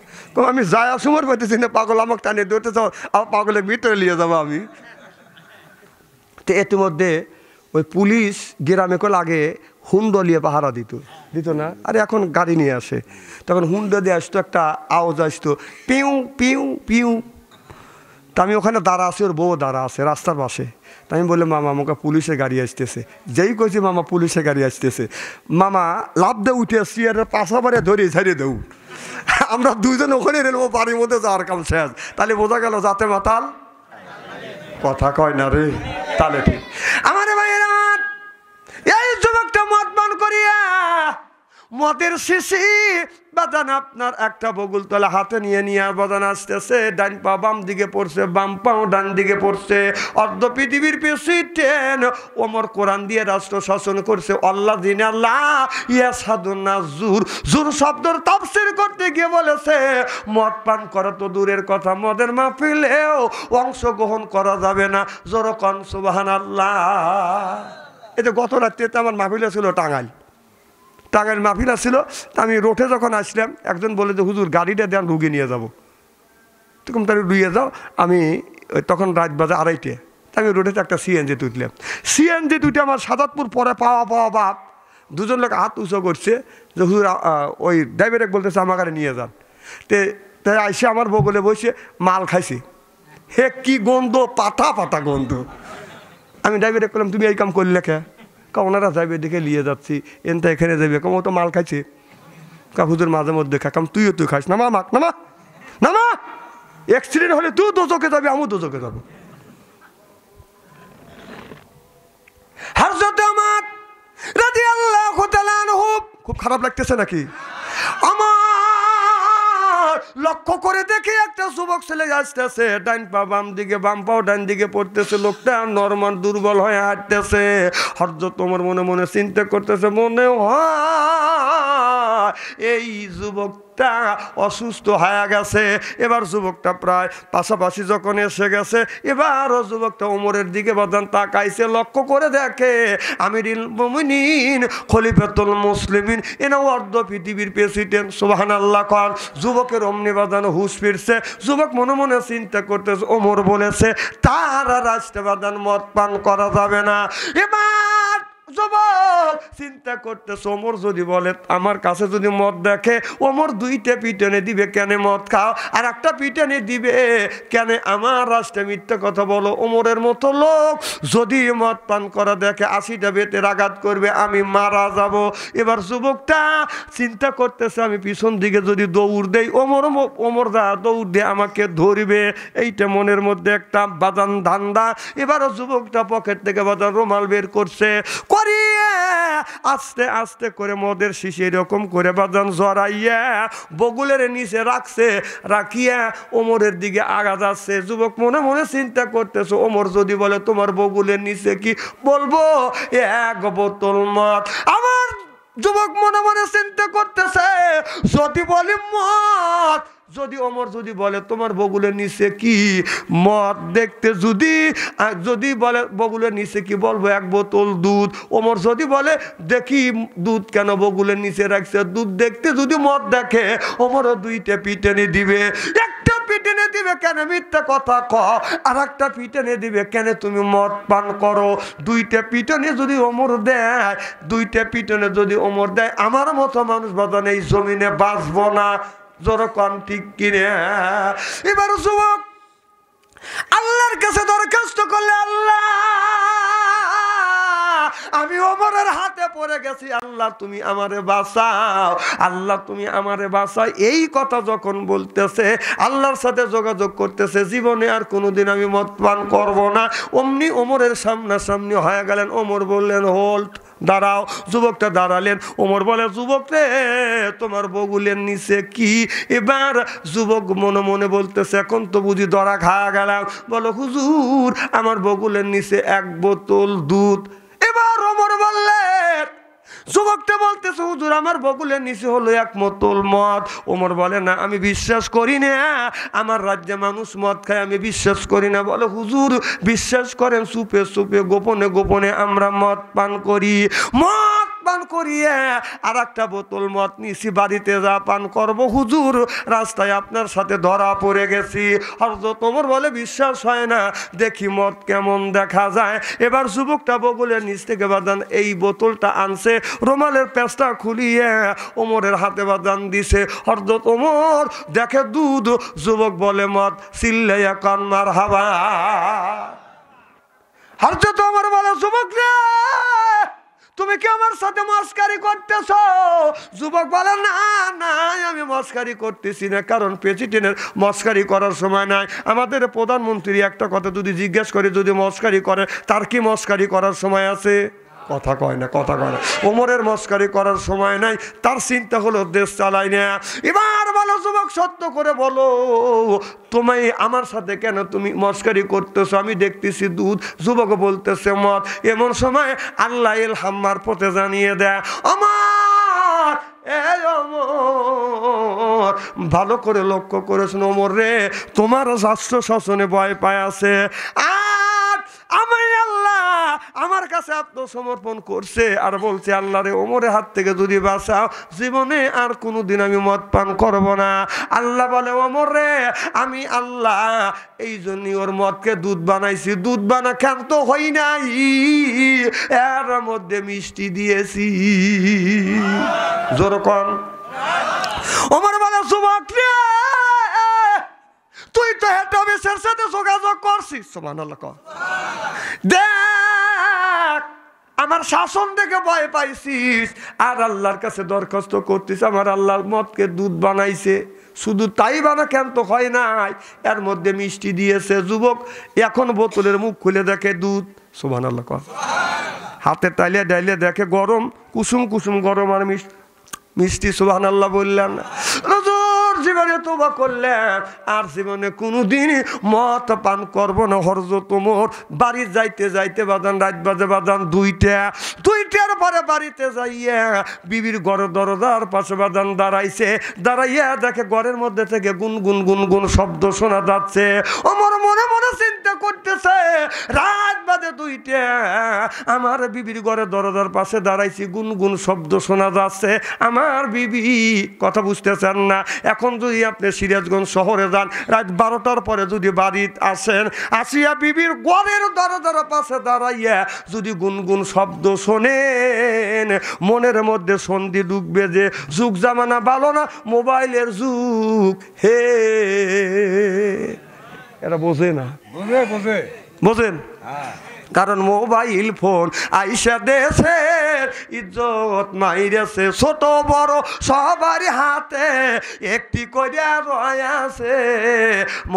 আমি যাই সময় পাইতেছি না, পাগল আমাকে টানিয়ে ধরতে চাও, আমার পাগলের ভিতরে নিয়ে যাবো আমি। তো ইতিমধ্যে ওই পুলিশ গ্রামে কল আগে হুন্ডো নিয়ে পাহারা দিত না, আর এখন গাড়ি নিয়ে আসে। তখন হুন্ডো দিয়ে আসতো, একটা আওয়াজ আসতো, পিউ পিউ পিউ। তা আমি ওখানে দাঁড়া আছি, ওর বউ দাঁড়া আছে রাস্তার পাশে। তা আমি বললাম মামা আমাকে পুলিশের গাড়ি আসতেছে। যেই কইছি মামা পুলিশের গাড়ি আসতেছে, মামা লাভ দিয়ে উঠে আসছি, আর পাশাপারে ধরে ঝাড়িয়ে দেউ। আমরা দুইজন ওখানে রেলবো, বাড়ির মধ্যে যাওয়ার কাম শেষ। তাহলে বোঝা গেল যাতে মাতাল কথা কয় না রে। তাহলে ঠিক। আমার ভাইয়ের, আমার এই যুবকটা মদ পান করিয়া মদের শিশি বাদান আপনার একটা বগুল তলা হাতে নিয়ে নিয়ে বাদান আসতেছে। ডান পা বাম দিকে পড়ছে, বাম পাও ডান দিকে পড়ছে। অর্ধ পৃথিবীর প্রেসিডেন্ট ওমর কোরআন দিয়ে রাষ্ট্র শাসন করছে। আল্লাহ দিন আল্লাহ ইয়াসাদুন্না জুর। জুর শব্দের তাফসীর করতে গিয়ে বলেছে, মদ পান করা তো দূরের কথা, মদের মাহফিলেও অংশগ্রহণ করা যাবে না। জোরকন সুবহানাল্লাহ। এই যে গত রাত্রিতে আমার মাহফিলে ছিল টাঙ্গাইল মাহফিল ছিল। তা আমি রোডে যখন আসলাম, একজন বলে যে হুজুর গাড়িটা দেন, রুগী নিয়ে যাবো। তখন তাহলে রুইয়ে যাও। আমি তখন রাত বাজে 2:30। তা আমি রোডেতে একটা সিএনজি তুললাম। সিএনজি তুইতে আমার সাদাতপুর পরে পাওয়া বাপ দুজন লোক হাত উঁচু করছে যে হুজুর ওই ড্রাইভারে বলতেছে আমার গাড়ি নিয়ে যান। তাই আইসে আমার বগলে বসে মাল খাইছে, হে কি গন্ধ, পাতা পাতা গন্ধ। আমি ড্রাইভারে বললাম তুমি এই কাম করলে কে? ওনারা যাবে দেখে নিয়ে যাচ্ছি, এনটা এখানে যাবে, ও তো মাল খাইছে। হুজুর মাঝে মধ্যে খাম, তুই খাইস নামা, মাক নামা নামা, অ্যাক্সিডেন্ট হলে তুই দোজকে যাবি, আমিও দোজকে যাবো। হযরত ওমর রাদিয়াল্লাহু তাআলা আনহু, খুব খারাপ লাগতেছে নাকি? আমার লক্ষ্য করে দেখি একটা যুবক ছেলে আসতেছে, ডাইন পা বাম দিকে, বাম পাও ডাইন দিকে পড়তেছে, লোকটা নরমাল দুর্বল হয়ে হাঁটতেছে। হযরত ওমর মনে মনে চিন্তা করতেছে, মনে হয় এই যুবকটা অসুস্থ হয়ে গেছে। এবার যুবকটা প্রায় পাশাপাশি যখন এসে গেছে, এবারও যুবকটা ওমরের দিকে বাদান তাকাইছে, লক্ষ্য করে দেখে আমিরুল মুমিনিন খলিফাতুল মুসলিমিন, এনা অর্ধ পৃথিবীর প্রেসিডেন্ট। সুবহানাল্লাহ কর। যুবকের অমনি বাদান হুশ ফিরছে। যুবক মনে মনে চিন্তা করতেছে, ওমর বলেছে তার রাষ্ট্রে বাদান মদ পান করা যাবে না। এবার যুবক চিন্তা করতেছে, ওমর যদি বলে, আমার কাছে যদি মদ দেখে, ওমর দুইটা পিটনে দিবে, কেন মদ খাও, আর একটা পিটনে দিবে কেন আমার রাষ্ট্রে মিথ্যা কথা বলো। ওমরের মতো লোক যদি মদ পান করা দেখে 80টা বেতের আঘাত করবে, আমি মারা যাব। এবার যুবকটা চিন্তা করতেছে, আমি পিছন দিকে যদি দৌড় দেই, ওমর দা দৌড় দিয়ে আমাকে ধরবে, এইটা মনের মধ্যে একটা বাদান ধান্দা। এবারও যুবকটা পকেট থেকে বাদান রুমাল বের করছে, আস্তে আস্তে করে মদের শিশি এরকম করে বাদান জড়াইয়া বগুলের নিচে রাখছে, রাখিয়া ওমরের দিকে আগা যাচ্ছে। যুবক মনে মনে চিন্তা করতেছে, ওমর যদি বলে তোমার বগুলের নিচে কি, বলবো এক বোতল মদ। আমার যুবক মনে মনে চিন্তা করতেছে, যদি বলি মদ, যদি ওমর যদি বলে তোমার বগুলের নিচে কি, মদ দেখতে যদি বলে বগুলের নিচে কি, বলবো এক বোতল দুধ। ওমর যদি বলে দেখি দুধ কেন বগুলের নিচে রাখছে, দুধ দেখতে যদি মদ দেখে, ওমরও দুইটা পিটনি দিবে। একটা পিটনে দিবে কেন মিথ্যা কথা ক, আর একটা পিটনে দিবে কেন তুমি মদ পান করো। দুইটা পিটনে যদি ওমর দেয়, দুইটা পিটনে যদি ওমর দেয়, আমার মতো মানুষ বাদান এই জমিনে বাঁচবো না। জোরকন ঠিক কিনে। এবার যুবক আল্লাহর কাছে দরখাস্ত করলে, আল্লাহ আমি ওমরের হাতে পড়ে গেছি, আল্লাহ তুমি আমারে বাঁচাও, আল্লাহ তুমি আমারে বাঁচাও। এই কথা যখন বলতেছে, আল্লাহর সাথে যোগাযোগ করতেছে, জীবনে আর কোনোদিন আমি মদ পান করবো না, অমনি ওমরের সামনাসামনি হয়ে গেলেন। ওমর বললেন হোল্ড, দাঁড়াও। যুবকটা দাঁড়ালেন। ওমর বলে, যুবক রে তোমার বগুলের নিচে কি? এবার যুবক মনে মনে বলতেছে, এখন তো বুঝি ধরা খাওয়া গেলাম। বলো হুজুর আমার বগুলের নিচে এক বোতল দুধ। এবার ওমর বললেন, যুবকটা বলতেছে হুজুর আমার বগুলের নিচে হলো এক বোতল মদ। ওমর বলে না আমি বিশ্বাস করি না, আমার রাজ্যে মানুষ মদ খায়, আমি বিশ্বাস করি না। বলে হুজুর বিশ্বাস করেন, চুপে চুপে গোপনে গোপনে আমরা মদ পান করি। মদ পান করিয়ে আর একটা বোতল মদ নিছি, বাড়িতে যা পান করব হুজুর রাস্তায় আপনার সাথে ধরা পড়ে গেছি। হযরত ওমর বলে বিশ্বাস হয় না, দেখি মদ কেমন দেখা যায়। এবার যুবকটা বগুলের নিচ থেকে বাদান এই বোতলটা আনছে, রুমালের পেঁচটা খুলিয়ে ওমরের হাতে বাদান দিছে। হযরত ওমর দেখে দুধ, যুবক বলে মদ, চিল্লাইয়া কান মারহাবা। হযরত ওমর বলে, যুবক রে তুমি কি আমার সাথে মস্কারি করতেছ? যুবক বলে না না আমি মস্কারি করতেছি না, কারণ প্রেসিডেন্টের মস্কারি করার সময় নাই। আমাদের প্রধানমন্ত্রী একটা কথা যদি জিজ্ঞেস করে, যদি মস্কারি করে, তার কি মস্কারি করার সময় আছে? কথা কয় না, কথা কয় না। ওমরের মস্কারি করার সময় নাই, তার চিন্তা হলো দেশ চালাই না। এবার বলো যুবক সত্য করে বলো, তুমি আমার সাথে কেন তুমি মস্কারি করতেছো? আমি দেখতেছি দুধ, যুবক বলতেছে মদ। এমন সময় আল্লাহ ইলহাম মারফতে জানিয়ে দেয়, আমার ভালো করে লক্ষ্য করেছেন ওমর রে, তোমার রাষ্ট্র শাসনে ভয় পায় আছে, আর আমি আল্লাহ আমার কাছে আত্মসমর্পণ করছে আর বলছে আল্লাহ রে ওমরের হাত থেকে যদি বাঁচাও জীবনে আর কোনোদিন আমি মদ পান করব না। আল্লাহ বলে ওমর রে আমি আল্লাহ এই জন্যই ওর মদকে দুধ বানাইছি, দুধ বানা ক্ষান্ত হই নাই, এর মধ্যে মিষ্টি দিয়েছি। জোরকন ওমর বলে যুবক রে তুই তো হেড অফিসের সাথে যোগাযোগ করছিস, সুবহানাল্লাহ কর, দেখ আমার শাসন দেখে ভয় পাইছিস আর আল্লাহর কাছে দরখাস্ত করতিস, আমার আল্লাহ মদকে দুধ বানাইছে, শুধু তাই বানা কেন তো হয় নাই, এর মধ্যে মিষ্টি দিয়েছে। যুবক এখন বোতলের মুখ খুলে দেখে দুধ, সুবহানাল্লাহ কর, হাতে টাইলে ডাইলে দেখে গরম, কুসুম কুসুম গরম আর মিষ্টি, সুবহানাল্লাহ বললেন। জীবনে তোবা করলেন আর জীবনে কোনোদিন মদ পান করব না। হযরত ওমর বাড়ি যাইতে যাইতে বাজান রাত বাজে বাজান দুইটার পরে বাড়িতে যাইয়া বিবির ঘরের দরজার পাশে বাজান দাঁড়াইছে, দাঁড়াইয়া দেখে ঘরের মধ্যে থেকে গুনগুন গুনগুন শব্দ শোনা যাচ্ছে। ওমর মনে মনে চিন্তা করতেছে রাত বাজে 2টা, আমার বিবির ঘরের দরজার পাশে দাঁড়াইছি, গুনগুন শব্দ শোনা যাচ্ছে, আমার বিবি কথা বুঝতেছেন না। এখন যদি আপনি সিরাজগঞ্জ শহরে যান রাত 12টার পরে যদি বাড়িতে আসেন, আসিয়া বিবির ঘরের দরজার পাশে দাঁড়াইয়া যদি গুনগুন শব্দ শোনেন, মনের মধ্যে সন্ধি ঢুকবে যে যুগ জামানা ভালো না, মোবাইলের যুগ। হে এরা বোঝে না, বোঝেন? কারণ মোবাইল ফোন আইসা দেশের ইজ্জত মাইরেছে, ছোট বড় সবার হাতে একটি করে রয়েছে।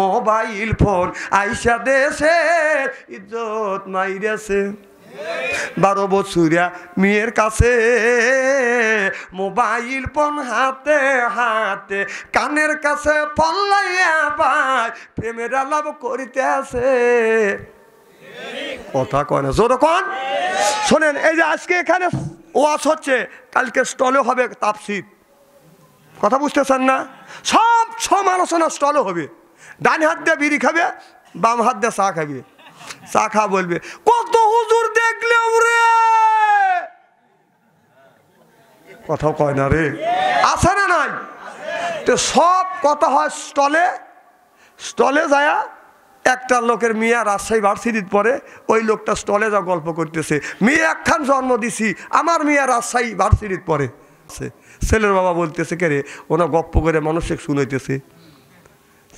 মোবাইল ফোন আইসা দেশের ইজ্জত মাইরেছে। 12 বছরিয়া মেয়ের কাছে মোবাইল ফোন হাতে হাতে, কানের কাছে ফোন লাইয়া ভাই প্রেমের আলাপ করিতে আছে। কথা কয় না, জোর কন। শোনেন, এই যে আজকে এখানে ওয়াজ হচ্ছে, কালকে স্টলে হবে তাফসীর, কথা বুঝতেছেন না? সব সমালোচনা স্টলে হবে, ডান হাত দিয়ে বিড়ি খাবে, বাম হাত দিয়ে চা খাবে, চা খা বলবে কত হুজুর দেখলে রে, কথাও কয় না রে, আছে না নাই? তো সব কথা হয় স্টলে, স্টলে যায় একটা লোকের মিয়া রাজশাহী ভার্সিটির পরে, ওই লোকটা স্টলে যা গল্প করতেছে, মেয়ে একখান জন্ম দিছি, আমার মিয়া রাজশাহী ভার্সিটির পরে। ছেলের বাবা বলতেছে কে রে, ওনা গপ্প করে মানুষকে শুনাইতেছে।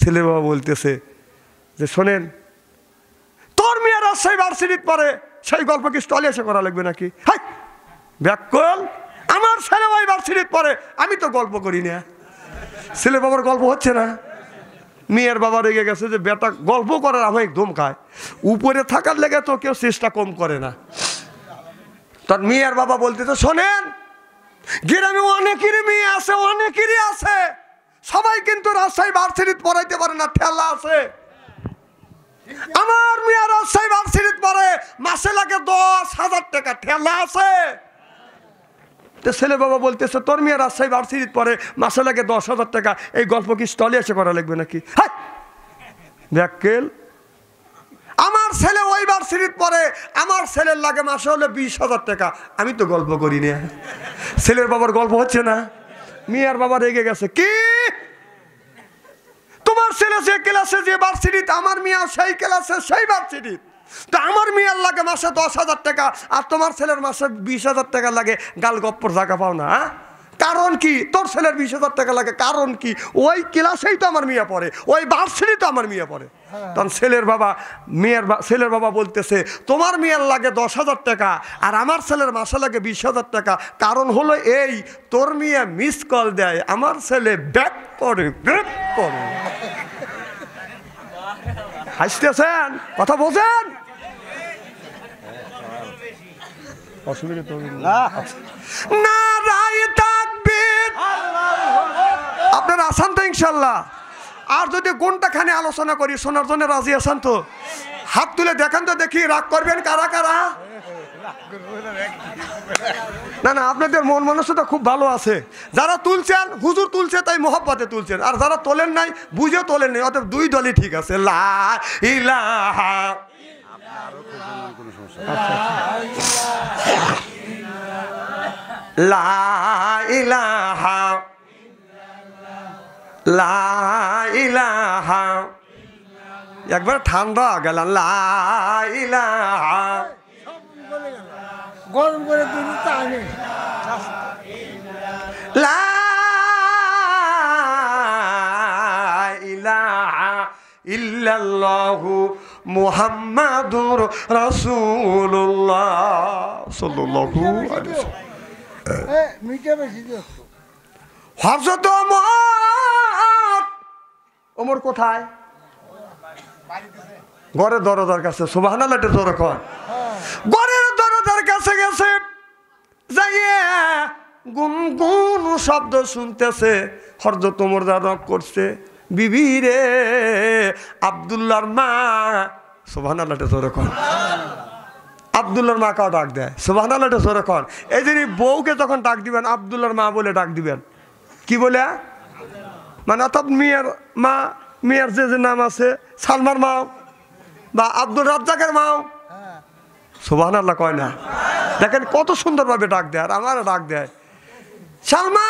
ছেলের বাবা বলতেছে যে শোনেন, তোর মিয়া রাজশাহী ভার্সিটির পরে, সেই গল্প কি স্টলে এসে করা লাগবে নাকি? হাই ব্যাকল, আমার ছেলে ওই ভার্সিটির পরে, আমি তো গল্প করি না। ছেলে বাবার গল্প হচ্ছে না। মেয়ের বাবা রেগে গেছে যে বেটা গল্প করার আমায় ধুম খায়, উপরে থাকার লেগে তো কেউ চেষ্টা কম করে না। তার মেয়ের বাবা বলতেছে শোনেন, গ্রামে অনেকেরই মেয়ে আছে, অনেকেরই আছে, সবাই কিন্তু রাজশাহী ভার্সিটিতে পড়াইতে পারে না, ঠেলা আছে। আমার মেয়ে রাজশাহী ভার্সিটিতে পড়ে, মাসে লাগে 10,000 টাকা, ঠেলা আছে। তো ছেলে বাবা বলতেছে তোর মেয়ে রাজশাহী ভার্সিটিতে পড়ে, মাসে লাগে 10,000 টাকা, এই গল্প কি স্টলে এসে করা লাগবে নাকি? হাই ব্যাকেল, আমার ছেলে ওই ভার্সিটিতে পড়ে, আমার ছেলের লাগে মাসে হলে 20,000 টাকা, আমি তো গল্প করি না। ছেলের বাবার গল্প হচ্ছে না। মেয়ের বাবা রেগে গেছে, কি তোমার ছেলে যে ক্লাসে যে ভার্সিটিতে, আমার মেয়ে সেই ক্লাসে সেই ভার্সিটিতে, তা আমার মেয়ের লাগে মাসে 10,000 টাকা আর তোমার ছেলের মাসে 20,000 টাকা লাগে, গাল গপ্পর জায়গা পাও না? কারণ কি? তোর ছেলের 20,000 টাকা লাগে, কারণ কি? ওই ক্লাসেই তো আমার মেয়ে পড়ে, ওই ভার্সিটি তো আমার মেয়ে পড়ে। তখন ছেলের বাবা বলতেছে তোমার মেয়ের লাগে 10,000 টাকা আর আমার ছেলের মাসে লাগে 20,000 টাকা, কারণ হলো এই, তোর মেয়ে মিস কল দেয়, আমার ছেলে ব্যাক করে, ব্যাক করে। হাসতেছেন, কথা বোঝেন? অসুবিধা তো না, রায় তাকবীর, আপনারা আসান তো ইনশাল্লাহ? আর যদি কোনটাখানে আলোচনা করি শোনার জন্য রাজি আছেন তো? হাত তুলে দেখান তো দেখি, রাগ করবেন কারা কারা? না না, আপনাদের মন মানসিকতা খুব ভালো আছে। যারা তুলছেন, হুজুর তুলছে তাই মোহাব্বতে তুলছেন, আর যারা তোলেন নাই, বুঝে তোলেন নাই, অতএব দুই দলই ঠিক আছে। লা ইলাহা আরো খুঁজবেন কোনো সমস্যা লা ইলাহা লা ইলাহা একবার ঠান্ডা গেলাম লা ইলাহা গরম করে দিন টাইমে লা ইলাহা ইল্লাল্লাহু মুহাম্মাদুর রাসূলুল্লাহ সাল্লাল্লাহু আলাইহি ওয়াসাল্লাম। মিটে বেশি দিচ্ছ হযরত ওমর কোথায়? ঘরের দরজার কাছে। সুবহানাল্লাহ, এটা জোরে কর। ঘরের দরজার কাছে গেছে, যাইয়ে গুনগুন শব্দ শুনতেছে। হযরত ওমর রাগ করছে, বিবি রে আব্দুল্লাহর মা। সুবহানাল্লাহ, এটা জোরে কর। আব্দুল্লাহর মা কাউ ডাক দেয়। সুবহানাল্লাহ, এটা জোরে কর। এই যে বউকে যখন ডাক দিবেন আব্দুল্লাহর মা বলে ডাক দিবেন। কি বলে? মানে অর্থাৎ মেয়ের মা, মেয়ের যে নাম আছে, সালমার মা বা আব্দুল রাজ্জাকের মাও। সুবহানাল্লাহ কয় না? দেখেন কত সুন্দরভাবে ডাক দেয়। আর আমার ডাক দেয় সালমা,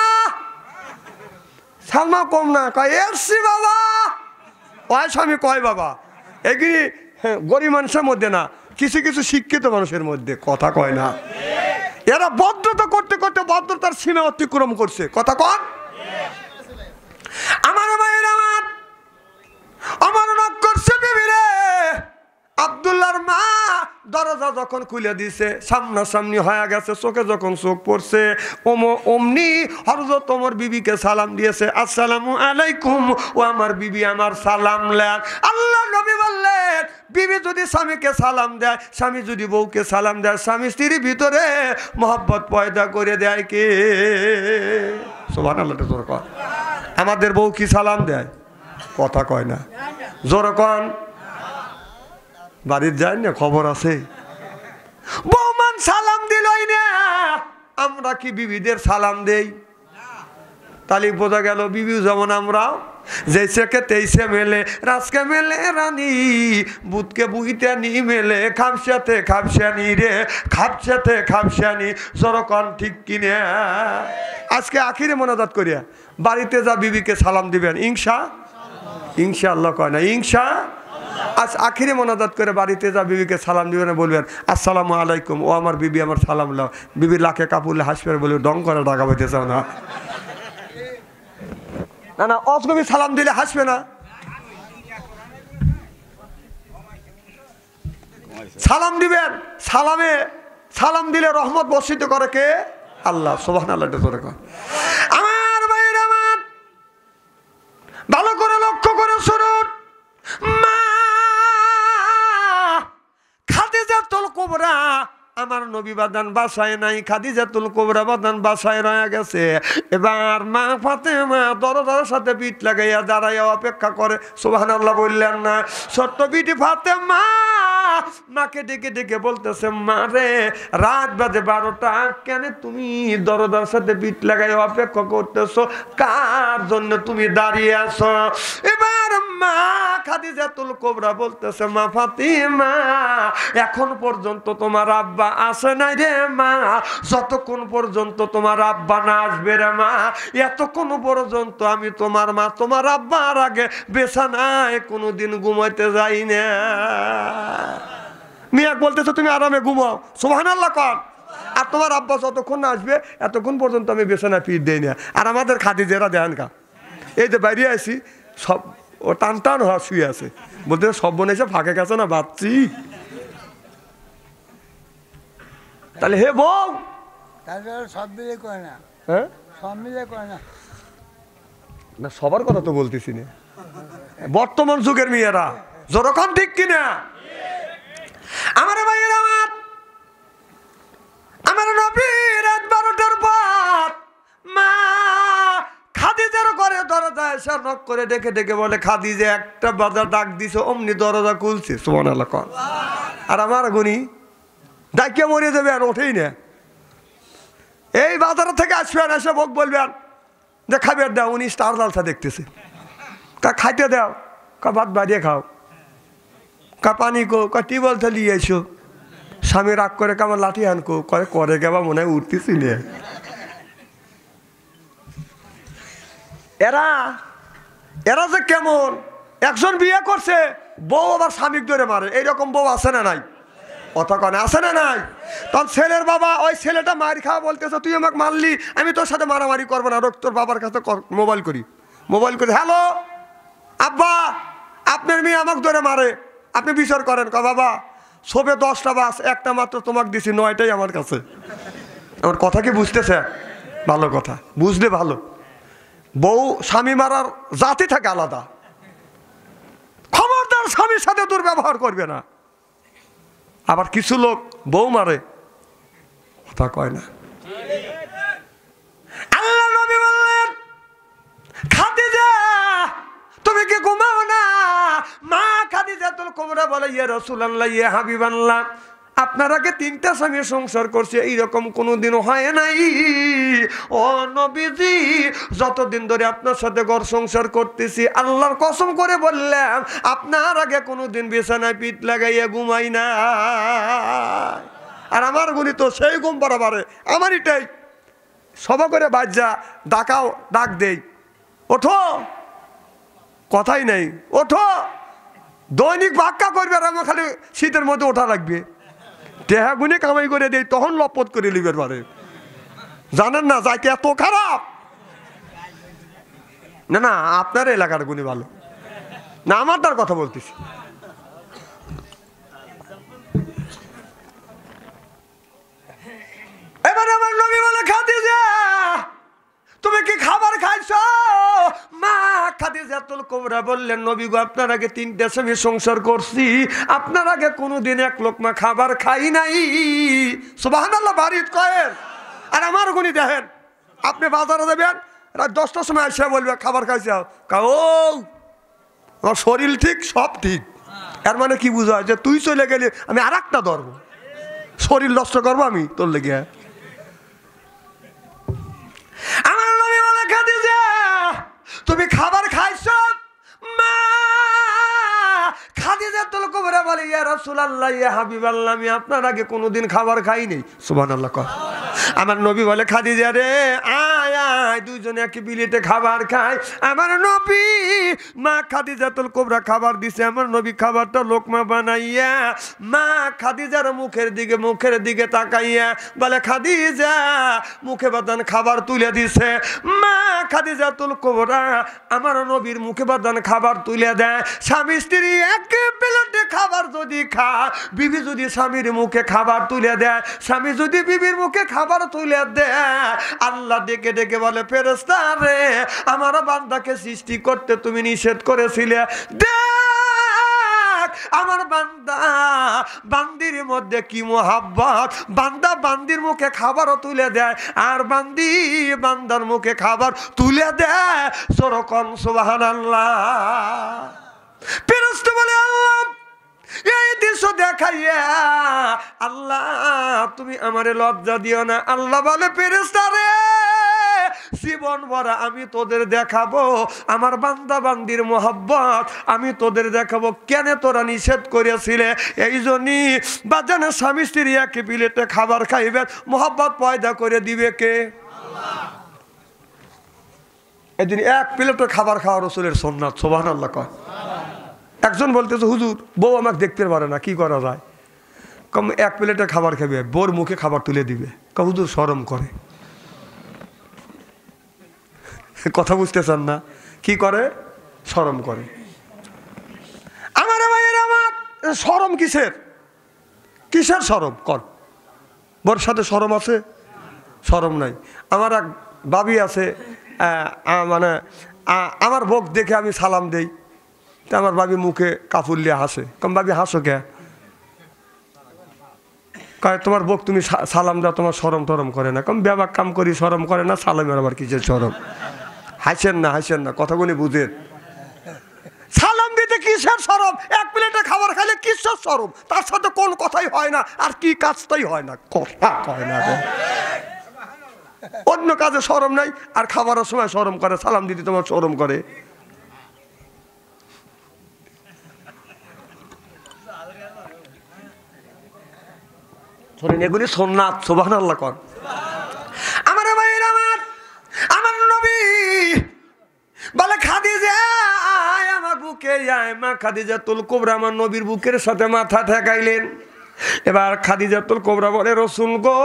সালমা কম না, কয় এসছি বাবা। কয় স্বামী কয় বাবা। এগুলি গরিব মানুষের মধ্যে না, কিছু কিছু শিক্ষিত মানুষের মধ্যে কথা কয় না। এরা ভদ্রতা করতে করতে ভদ্রতার সীমা অতিক্রম করছে। কথা কন। আমার মায়ের আমার রাগ করছে বিবি রে। আব্দুল্লাহর মা দরজা যখন খুলে দিছে, সামনাসামনি হয়ে গেছে, চোখে যখন চোখ পড়ছে, অমনি হযরত ওমর বিবিকে সালাম দিয়েছে, আসসালামু আলাইকুম। ও আমার বিবি আমার সালাম লেন। আল্লাহ নবী বললেন, বিবি যদি স্বামীকে সালাম দেয়, স্বামী যদি বউকে সালাম দেয়, স্বামী স্ত্রীর ভিতরে মহব্বত পয়দা করে দেয় কে? সুবহানাল্লাহ, জোরে কর। আমাদের বউ কি সালাম দেয়? কথা কয় না। জোরে কন। বাড়ির যাই না, খবর আছে। বৌমান সালাম দিলই না, আমরা কি বিবিদের সালাম দেই? তাহলে বোঝা গেল বিবিও যেমন আমরা, जैसे तैसे मेले राजके मेले रानी बुधके बुईते नी मेले खापसाते खापसानी रे खापसाते खापसानी जरकन ठीक किने आज के आखिरे मोनाजात करिया बाड़ीते जा बीबी के सालाम दिबेन इंशाअल्लाह कय ना इंशा आज आखिरे मोनाजात करे बाड़ीते जा बीबी के सालाम दिबेन बोलबेन अस्सलामु आलाइकुम ओ आमार बीबी आमार सालाम लाओ बीबी लाखे कापुरले हासबे बोले डং करे ढाका पाइते चाও ना ना ना अजगबी सालाम दिले हासबे ना सालाम दिबेन सालामे सालाम दिले रहमत बर्षित करे के আল্লাহ সুবহানাল্লাহ জোরে কর আমার ভাইরা আমার ভালো করে লক্ষ্য করে শুনুন মা খাদিজাতুল কুবরা আমার নবী বাদান বাসায় নাই খাদিজাতুল কুবরা বাদান বাসায় রয়ে গেছে এবার মা ফাতেমা দরজার সাথে পিঠ লাগাইয়া দাঁড়াইয়া অপেক্ষা করে সুবহানাল্লাহ বললেন না ছোট্ট বিটি ফাতেমা মাকে ডেকে ডেকে বলতেছে মা রে রাত বাজে 12টা কেন তুমি দরজার সাথে পিঠ লাগাইয়া অপেক্ষা করতেছো কার জন্য তুমি দাঁড়িয়ে আছো এবার মা খাদিজাতুল কুবরা বলতেছে মা ফাতেমা এখন পর্যন্ত তোমার আব্বা আসে নাই রে মা যতক্ষণ পর্যন্ত তোমার আব্বা না আসবে রে মা এতক্ষণ পর্যন্ত আমি তোমার মা তোমার আব্বার আগে বিছানায় কোনোদিন ঘুমাইতে যাই না মিয়া বলতেছে তুমি আরামে ঘুমাও সুবহানাল্লাহ কর আর তোমার আব্বা যতক্ষণ না আসবে এতক্ষণ পর্যন্ত আমি বিছানায় পিঠ দেই না আর আমাদের খাদিজারা দেন কা এই যে বাইরে আইছি সব ও টান টান হওয়া শুয়ে আছে বলতে সব বোন এসে ফাঁকে গেছে না ভাবছি তাহলে হে বউ সব মিলে কয় না হ্যাঁ সব মিলে কয় না না সবার কথা তো বলতেছি না বর্তমান যুগের মেয়েরা যখন ঠিক কিনা আমার ভাইয়ের আমার নবী রাত 12টার পর মা খাদিজার ঘরে দরজা এসে নক করে ডেকে ডেকে বলে খাদিজা একটা বাজার ডাক দিছে অমনি দরজা খুলছে সুবহানাল্লাহ কর আর আমার গুনি ডাকিয়ে মরে যাবে আর ওঠেই না এই বাজার থেকে আসবেন এসে বক বলবেন যে খাবার দাও উনি স্টার লালসা দেখতেছে কা খাইতে দাও কা ভাত বাড়িয়ে খাও পানি কো টিউবওয়েল থেকে এসো। স্বামী রাগ করে আমার লাঠি আনকো করে গেবা মনে হয় উঠতেছি নে। এরা এরা যে কেমন, একজন বিয়ে করছে বউ আবার স্বামীকে ধরে মারে, এইরকম বউ আছে না নাই? কথা কনে আছে না নাই? তখন ছেলের বাবা ওই ছেলেটা মার খাওয়া বলতেছে তুই আমাকে মারলি, আমি তোর সাথে মারামারি করবো না, তোর বাবার কাছে মোবাইল করি হ্যালো আব্বা আপনার মেয়ে আমাকে ধরে মারে, আপনি বিচার করেন। বাবা সবে 10টা বাস, একটা মাত্র তোমাকে দিছি, 9টাই আমার কাছে। আমার কথা কি বুঝতেছে? ভালো কথা বুঝলে ভালো। বউ স্বামী মারার জাতি থাকে আলাদা, খবরদার স্বামীর সাথে দুর্ব্যবহার করবে না। আবার কিছু লোক বউ মারে, কথা কয় না। আল্লাহ নবী বললেন খাদিজা তুমি কি ঘুমাও না? মা খাদিজাতুল কুবরা বলে ইয়া রাসূলুল্লাহ ইয়া হাবিবাল্লাহ আপনার আগে 3টা স্বামী সংসার করছে, এইরকম কোনোদিন হয় নাই। ও নবীজি যতদিন ধরে আপনার সাথে ঘর সংসার করতেছি আল্লাহর কসম করে বললাম আপনার আগে কোনোদিন বিছানায় পিঠ লাগাইয়া ঘুমাই না। আর আমার গুলি তো সেই ঘুম বরাবরে আমার এটাই সভা করে বাজ্যা ডাক দেই, ওঠো, কথাই নাই, ওঠো। দৈনিক বাক্কা করবে আর আমার খালি শীতের মধ্যে ওঠা লাগবে, টেহা গুনে কামাই করে দেয়, তখন লপত করে লিবের পারে। জানেন না যাইতে এত খারাপ না। না আপনার এলাকার গুণী ভালো না, আমার তার কথা বলতেছি। এবারে আমার নবী বলে খাদিজা তুমি কি খাবার খাইছো? মা খাদিজাতুল কুবরা বললেন নবী গো আপনার আগে 3টা স্বামী সংসার করছি, আপনার আগে কোনোদিন এক লোকমা খাবার খাই নাই। সুবহানাল্লাহ বাড়িত কয়েন। আর আমার গুণী দেখেন, আপনি বাজারে যাবেন রাত 10টার সময় এসে বলবে খাবার খাইছে, ও আমার শরীর ঠিক সব ঠিক। এর মানে কি বুঝায় যে তুই চলে গেলে আমি আর একটা ধরবো, শরীর নষ্ট করবো আমি তোর লেগে। আমার নবী বলে খাদিজা তুমি খাবার খাইছো? মা খাদিজাতুল কুবরা বলে ইয়া রাসূলুল্লাহ ইয়া হাবিবাল্লাহ আমি আপনার আগে কোনোদিন খাবার খাই নাই। সুবহানাল্লাহ কর। আমার নবী বলে খাদিজা রে আয় আয় দুইজনে একই বিলিতে খাবার খাই। আমার নবী মা খাদিজাতুল কুবরা খাবার দিছে, আমার নবী খাবারটা লোকমা বানাইয়া মা খাদিজার মুখের দিকে তাকাইয়া বলে খাদিজা মুখে বাদান খাবার তুলে দিছে। মা খাদিজাতুল কুবরা আমার নবীর মুখে বাদান খাবার তুলে দেয়। স্বামী স্ত্রী এক প্লেটে খাবার যদি খায়, বিবি যদি স্বামীর মুখে খাবার তুলে দেয়, স্বামী যদি বিবির মুখে খাবার তুলে দেয়, আল্লাহ ডেকে ডেকে বলে ফেরেশতা রে আমার বান্দাকে সৃষ্টি করতে তুমি নিষেধ করেছিলে, দেখ আমার বান্দা বান্দির মধ্যে কি মোহাব্বত, বান্দা বান্দির মুখে খাবারও তুলে দেয় আর বান্দি বান্দার মুখে খাবার তুলে দেয়। সরকম সুবহানাল্লাহ। ফেরেশতা বলে আল্লাহ এই দৃশ্য দেখাইয়া আল্লাহ তুমি আমারে লজ্জা দিও না। আল্লাহ বলে ফেরেশতা রে জীবন ভরা আমি তোদের দেখাবো আমার বান্দা বান্দির মোহাব্বত, আমি তোদের দেখাবো। কেন তোরা নিষেধ করেছিলে? এই জন্যই বাজানে স্বামী স্ত্রী এক প্লেটে খাবার খাইবে, মোহাব্বত পয়দা করে দিবে কে? এদিন এক প্লেটে খাবার খাওয়া রাসূলের সুন্নাত। সুবহানাল্লাহ কয়। একজন বলতেছে হুজুর বউ আমাকে দেখতে পারে না, কি করা যায়? কম এক প্লেটে খাবার খাবে, বউর মুখে খাবার তুলে দিবে। হুজুর শরম করে, কথা বুঝতেছেন না? কি করে? শরম করে। আমার ভাইয়ের আমার শরম কিসের শরম? কর বর সাথে শরম আছে? শরম নাই। আমার এক ভাবি আছে, মানে আমার বউক দেখে আমি সালাম দেই, তা আমার ভাবি মুখে কাপড় লিয়ে হাসে। কম ভাবি হাসো কে? কয় তোমার বউক তুমি সালাম দাও, তোমার শরম টরম করে না? কম ব্যাপার কাম করি শরম করে না, সালামের আবার কিসের শরম? হাসেন না, কথাগুলি বুঝেন। সালাম দিতে কিসের শরম? এক প্লেটে খাবার খাইলে কিসের শরম? তার সাথে কোন কথাই হয় না আর কি কাজটাই হয় না, কথা হয় না। অন্য কাজে শরম নাই আর খাবারের সময় শরম করে, সালাম দিতে তোমার শরম করে। শোনেন এগুলি সুন্নাত, সুবহানাল্লাহ কর। আমার ভাইরা আমার নবী বলে খাদিজা আয় আমার বুকে আয়। মা খাদিজাতুল কুবরা আমার নবীর বুকের সাথে মাথা ঠেকাইলেন। এবার খাদিজাতুল কুবরা বলে রাসূল গো,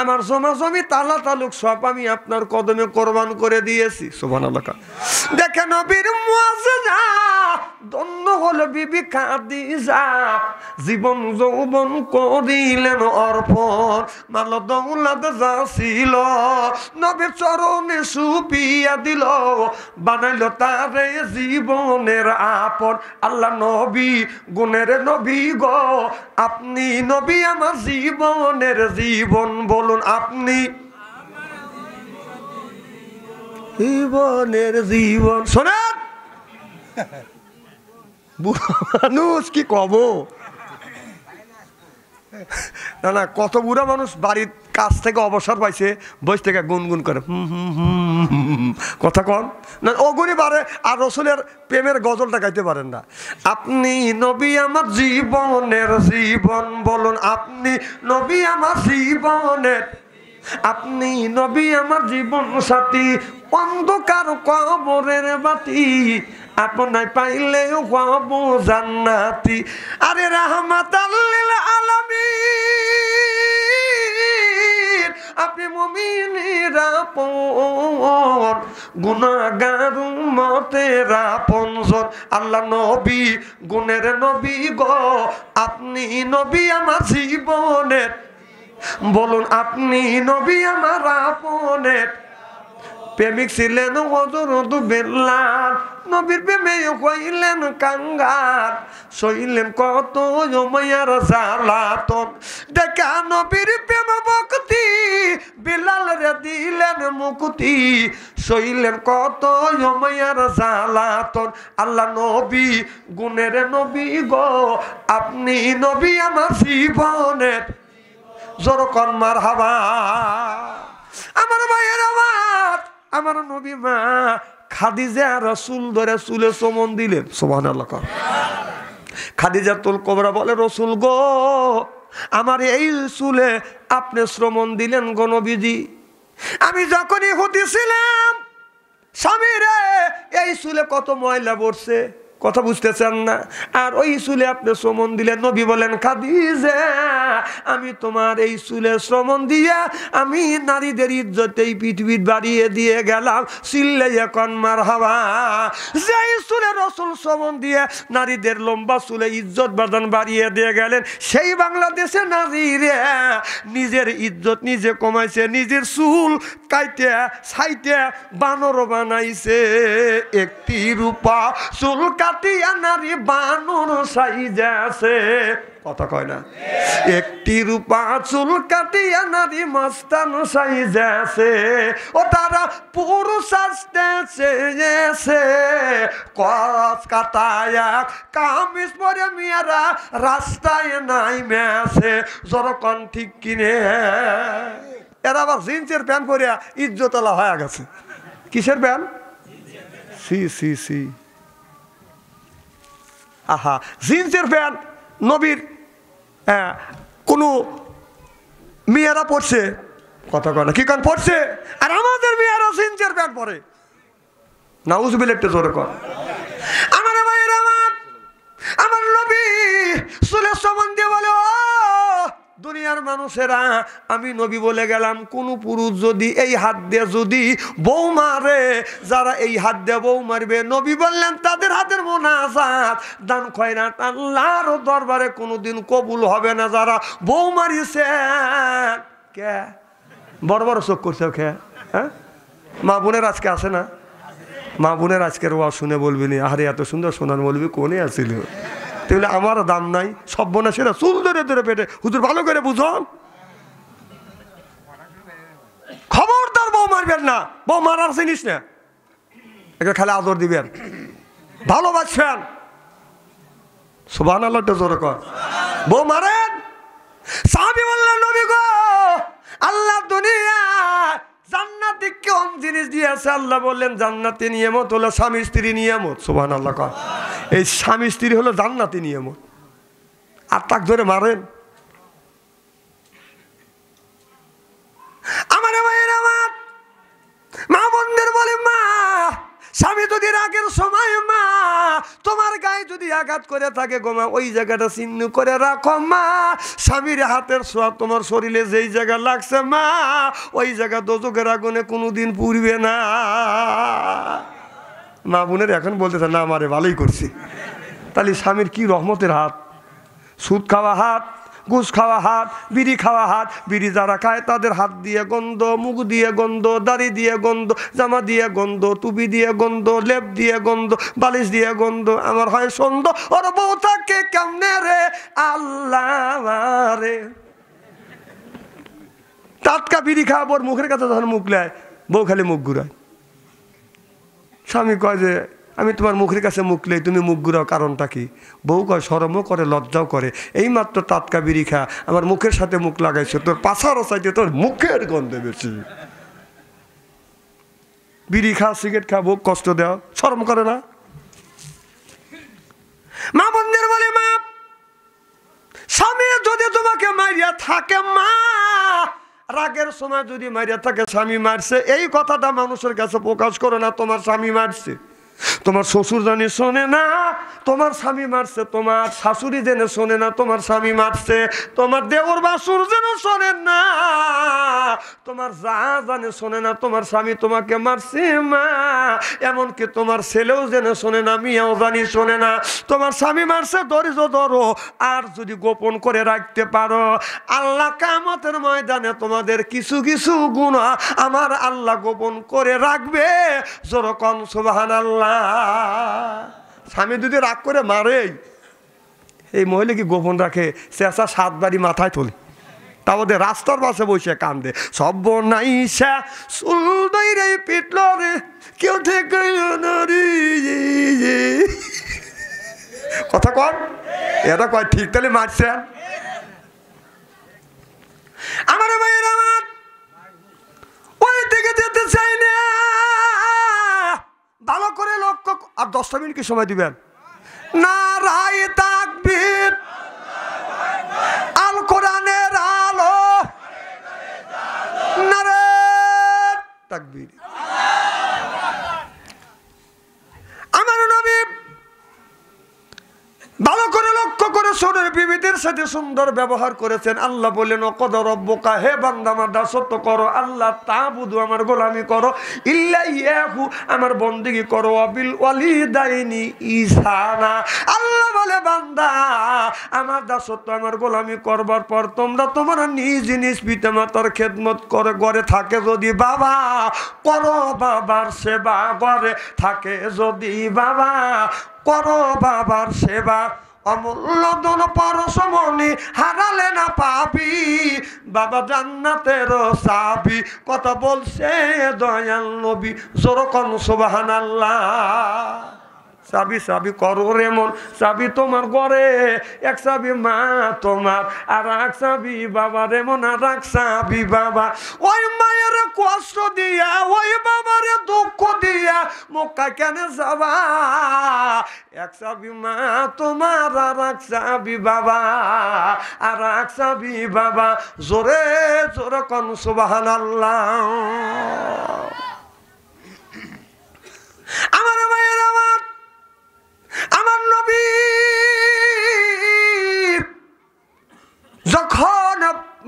আমার জমা জমি তালা তালুক সব আমি আপনার কদমে কোরবান করে দিয়েছি। সুবহানাল্লাহ। দেখে নবীর মুআজ্জিজা, ধন্য হলো বিবি খাদিজা, জীবন যৌবন করিলেন অর্পণ, মাল দৌলত যা ছিল নবীর চরণে সুপিয়া দিল, বানাইল তারে জীবনের আপন। আল্লাহ নবী গুণের নবী গো, আপনি নবী আমার জীবনের জীবন। বলুন আপনি জীবনের জীবন। শোনেন বুড়ো মানুষ কি কব না না, কত বুড়া মানুষ বাড়ির কাছ থেকে অবসর পাইছে, বসে থেকে গুনগুন করে কথা কন না, ওগুনি পারে। আর রসুলের প্রেমের গজলটা গাইতে পারেন না। আপনি নবী আমার জীবনের জীবন। বলুন আপনি নবী আমার জীবনের, আপনি নবী আমার জীবন সাথী, অন্ধকার কবরের বাতি, আপনায় পাইলেও হব জান্নাতি। আরে রাহমাতাল লিল আলামিন, আপনি মুমিনের আপন, গুনাহগার উম্মতের আপনজন। আল্লাহ নবী গুণের নবী গো, আপনি নবী আমার জীবনের। বলুন আপনি নবী আমার আপনের। প্রেমিক ছিলেন হযরত বেলাল, নবীর প্রেমে হইলেন কাঙ্গাল, সইলেন কত উমাইয়ার জ্বালাতন। দেখা নবীর প্রেম ভক্তি, বেলাল রে দিলেন মুক্তি, সইলেন কত উমাইয়ার জ্বালাতন। আল্লাহ নবী গুণের নবী গো, আপনি নবী আমার জীবনের। জোরকন মারহাবা। আমার ভাইয়ের আমার নবী মা খাদিজা রাসূল ধরে চুলে চুমন দিলেন। সুবহানাল্লাহ। খাদিজাতুল কুবরা বলে রাসূল গো, আমার এই চুলে আপনি শ্রমণ দিলেন গো নবীজি। আমি যখনই হতেছিলাম স্বামী রে, এই চুলে কত ময়লা পড়ছে, কথা বুঝতেছেন না। আর ওই চুলে আপনি শ্রমণ দিলেন। নবী বলেন খাদিজা, আমি তোমার এই চুলে শ্রমণ দিয়া আমি নারীদের ইজ্জত এই পৃথিবীর বাড়িয়ে দিয়ে গেলাম। চিল্লাইয়া কন মারহাবা। যেই চুলে রাসূল শ্রমণ দিয়ে নারীদের লম্বা চুলে ইজ্জত বাদান বাড়িয়ে দিয়ে গেলেন, সেই বাংলাদেশে নারীরে নিজের ইজ্জত নিজে কমাইছে, নিজের চুল কাইতে ছাইতে বানর বানাইছে। একটি রূপা চুল কাটিয়া নারী বানর সাইজাছে। কথা কয় না? একটি রূপা চুল কাটিয়া নারী মস্তান সাইজাছে। ও তারা পুরুষ আসতেছে, কস কাটায়া কামিজ পরে মেয়েরা রাস্তায় নাই মেছে। যখন ঠিক কিনে এরা আবার জিন্সের প্যান্ট পরিয়া ইজ্জতলা হয়ে গেছে। কিসের প্যান্ট? সি সি সি আহা, জিন্সের প্যান্ট নবীর কোনো মেয়েরা পড়ছে, কথা কয় না, কি কান পড়ছে, আর আমাদের মেয়েরা জিন্সের প্যান্ট পরে। নাউজুবিল্লাহ, একটু জোরে কর। আমার ভাইয়ের আমার নবী চুলে সমান দিয়ে বলে, ও দুনিয়ার মানুষেরা, আমি নবী বলে গেলাম, কোন পুরুষ যদি এই হাত দিয়ে যদি বউ মারে, যারা এই হাত দিয়ে বউ মারবে, নবী বললেন তাদের হাতের মুনাজাত দান খয়রাত আল্লাহর দরবারে কোনোদিন কবুল হবে না। যারা বউ মারিছে কে বড় বড় চোখ করছে কে? হ্যাঁ, মা বোনের আজকে আসে না? মা বোনের আজকের ওয়াজ শুনে বলবি নি, আরে এত সুন্দর শোনান বলবি কোনে আসিল? তাহলে আমার দাম নাই। সব বোনা সেরা চুল ধরে ধরে পেটে, হুজুর ভালো করে বুঝন, খবরদার বউ মারবেন না। বউ মারার জিনিস না, একে খালি আদর দিবেন, ভালোবাসবেন। সুবহানাল্লাহ, জোরে কর। বউ মারেন? সাহাবী বললেন নবী গো, আল্লাহ দুনিয়া জান্নাতে কোন জিনিস দিয়েছে? আল্লাহ বললেন জান্নাতি নিয়ামত হলো স্বামী স্ত্রী নিয়ামত। সুবহানাল্লাহ কর। এই স্বামী স্ত্রী হলো জান্নাতি নিয়ামত। আর তাক ধরে মারেন, রাগের সময় মা তোমার গায়ে যদি আঘাত করে থাকে গো মা, ওই জায়গাটা চিহ্ন করে রাখো মা। স্বামীর হাতের ছোঁয়া তোমার শরীরে যেই জায়গা লাগছে মা, ওই জায়গা দোজখের আগুনে কোনোদিন পুড়বে না। মা বোনের এখন বলতেছে না আমারে ভালোই করছি। তাহলে স্বামীর কি রহমতের হাত! সুদ খাওয়া হাত, ঘুষ খাওয়া হাত, বিড়ি খাওয়া হাত। বিড়ি যারা খায় তাদের হাত দিয়ে গন্ধ, মুখ দিয়ে গন্ধ, দাড়ি দিয়ে গন্ধ, জামা দিয়ে গন্ধ, টুপি দিয়ে গন্ধ, লেপ দিয়ে গন্ধ, বালিশ দিয়ে গন্ধ। আমার হয় সন্দেহ ওর বউ থাকে কেমনে রে আল্লাহ রে। টাটকা বিড়ি খাওয়া ওর মুখের কাছে যখন মুখ নেয়, বউ খালি মুখ ঘুরায়। স্বামী কয় যে আমি তোমার মুখের কাছে মুখ নেই, তুমি মুখ ঘুরাও, কারণটা কি? বউ কয় শরমও করে লজ্জাও করে, এইমাত্র টাটকা বিড়ি খা আমার মুখের সাথে মুখ লাগাইছে, তোর পাছারও চাইতে তোর মুখের গন্ধে বেশি। বিড়ি খা, সিগারেট খা, বউ কষ্ট দেও, শরম করে না? মা বন্ধের বলে মা, স্বামী যদি তোমাকে মারিয়া থাকে মা, রাগের সময় যদি মারিয়া থাকে স্বামী মারছে, এই কথাটা মানুষের কাছে প্রকাশ করো না তোমার স্বামী মারছে। তোমার শ্বশুর জানি শোনে না তোমার স্বামী মারছে, তোমার শাশুড়ি জেনে শোনে না তোমার স্বামী মারছে, তোমার দেওর বাসুর যেন শোনে না, তোমার যা জানে শোনে না তোমার স্বামী তোমাকে মারছে মা। এমনকি তোমার ছেলেও জেনে শোনে না, মিয়াও জানি শোনে না তোমার স্বামী মারছে। ধৈর্য ধরো, আর যদি গোপন করে রাখতে পারো, আল্লাহ কিয়ামতের ময়দানে তোমাদের কিছু কিছু গুনাহ আমার আল্লাহ গোপন করে রাখবে। যেরকম সুবহানাল্লাহ। স্বামী যদি রাগ করে মারে, এই মহিলা কি গোপন রাখে? চেঁচা 7 বাড়ি মাথায় তোলে, তা ওদের রাস্তার পাশে বসে কান্দে, সব নাইসা চুল দইরে পিটল রে, কেউ ঠিক না রে। কথা কর, এটা কয় ঠিক, তাহলে মারছে। আমার ভাইয়ের আমার ওই দিকে যেতে চাই না, ভালো করে লক্ষ্য। আর 10টা মিনিট কি সময় দিবেন? নারায়ে তাকবীর, আল কোরআনের আলো, নারায়ে তাকবীর। আমার নবী ভালো করে লক্ষ্য করে শোনেন, বিবিদের সাথে সুন্দর ব্যবহার করেছেন। আল্লাহ বললেন ওয়াকাদ রাব্বুকা, হে বান্দা আমার দাসত্ব করো, আল্লাহ তা'বুদু আমার গোলামি করো, ইল্লা ইয়াহু আমার বন্দেগী করো, ওয়াবিল ওয়ালিদাইনি ইহসানা। আল্লাহ বলে বান্দা আমার দাসত্ব আমার গোলামি করবার পর তোমরা তোমার নিজ নিজ পিতামাতার খেদমত করে, ঘরে থাকে যদি বাবা করো বাবার সেবা, ঘরে থাকে যদি বাবা করো বাবার সেবা। অমূল্য ধন পরশমণি হারালে না পাবি, বাবা জান্নাতের চাবি, কথা বলছে দয়াল নবী, যেরকম সুবহানাল্লাহ। চাবি চাবি করো রে মন, চাবি তোমার ঘরে, এক চাবি মা তোমার, আর এক চাবি বাবা রে মন, আর এক চাবি বাবা। ওই মায়ের কষ্ট দিয়া, ওই বাবারে দুঃখ দিয়া মক্কা কেন যাবা? এক চাবি মা তোমার, আর এক চাবি বাবা, আর এক চাবি বাবা। জোরে জোরে কোন সুবহানাল্লাহ। আমার মায়ের আমার নবী যখন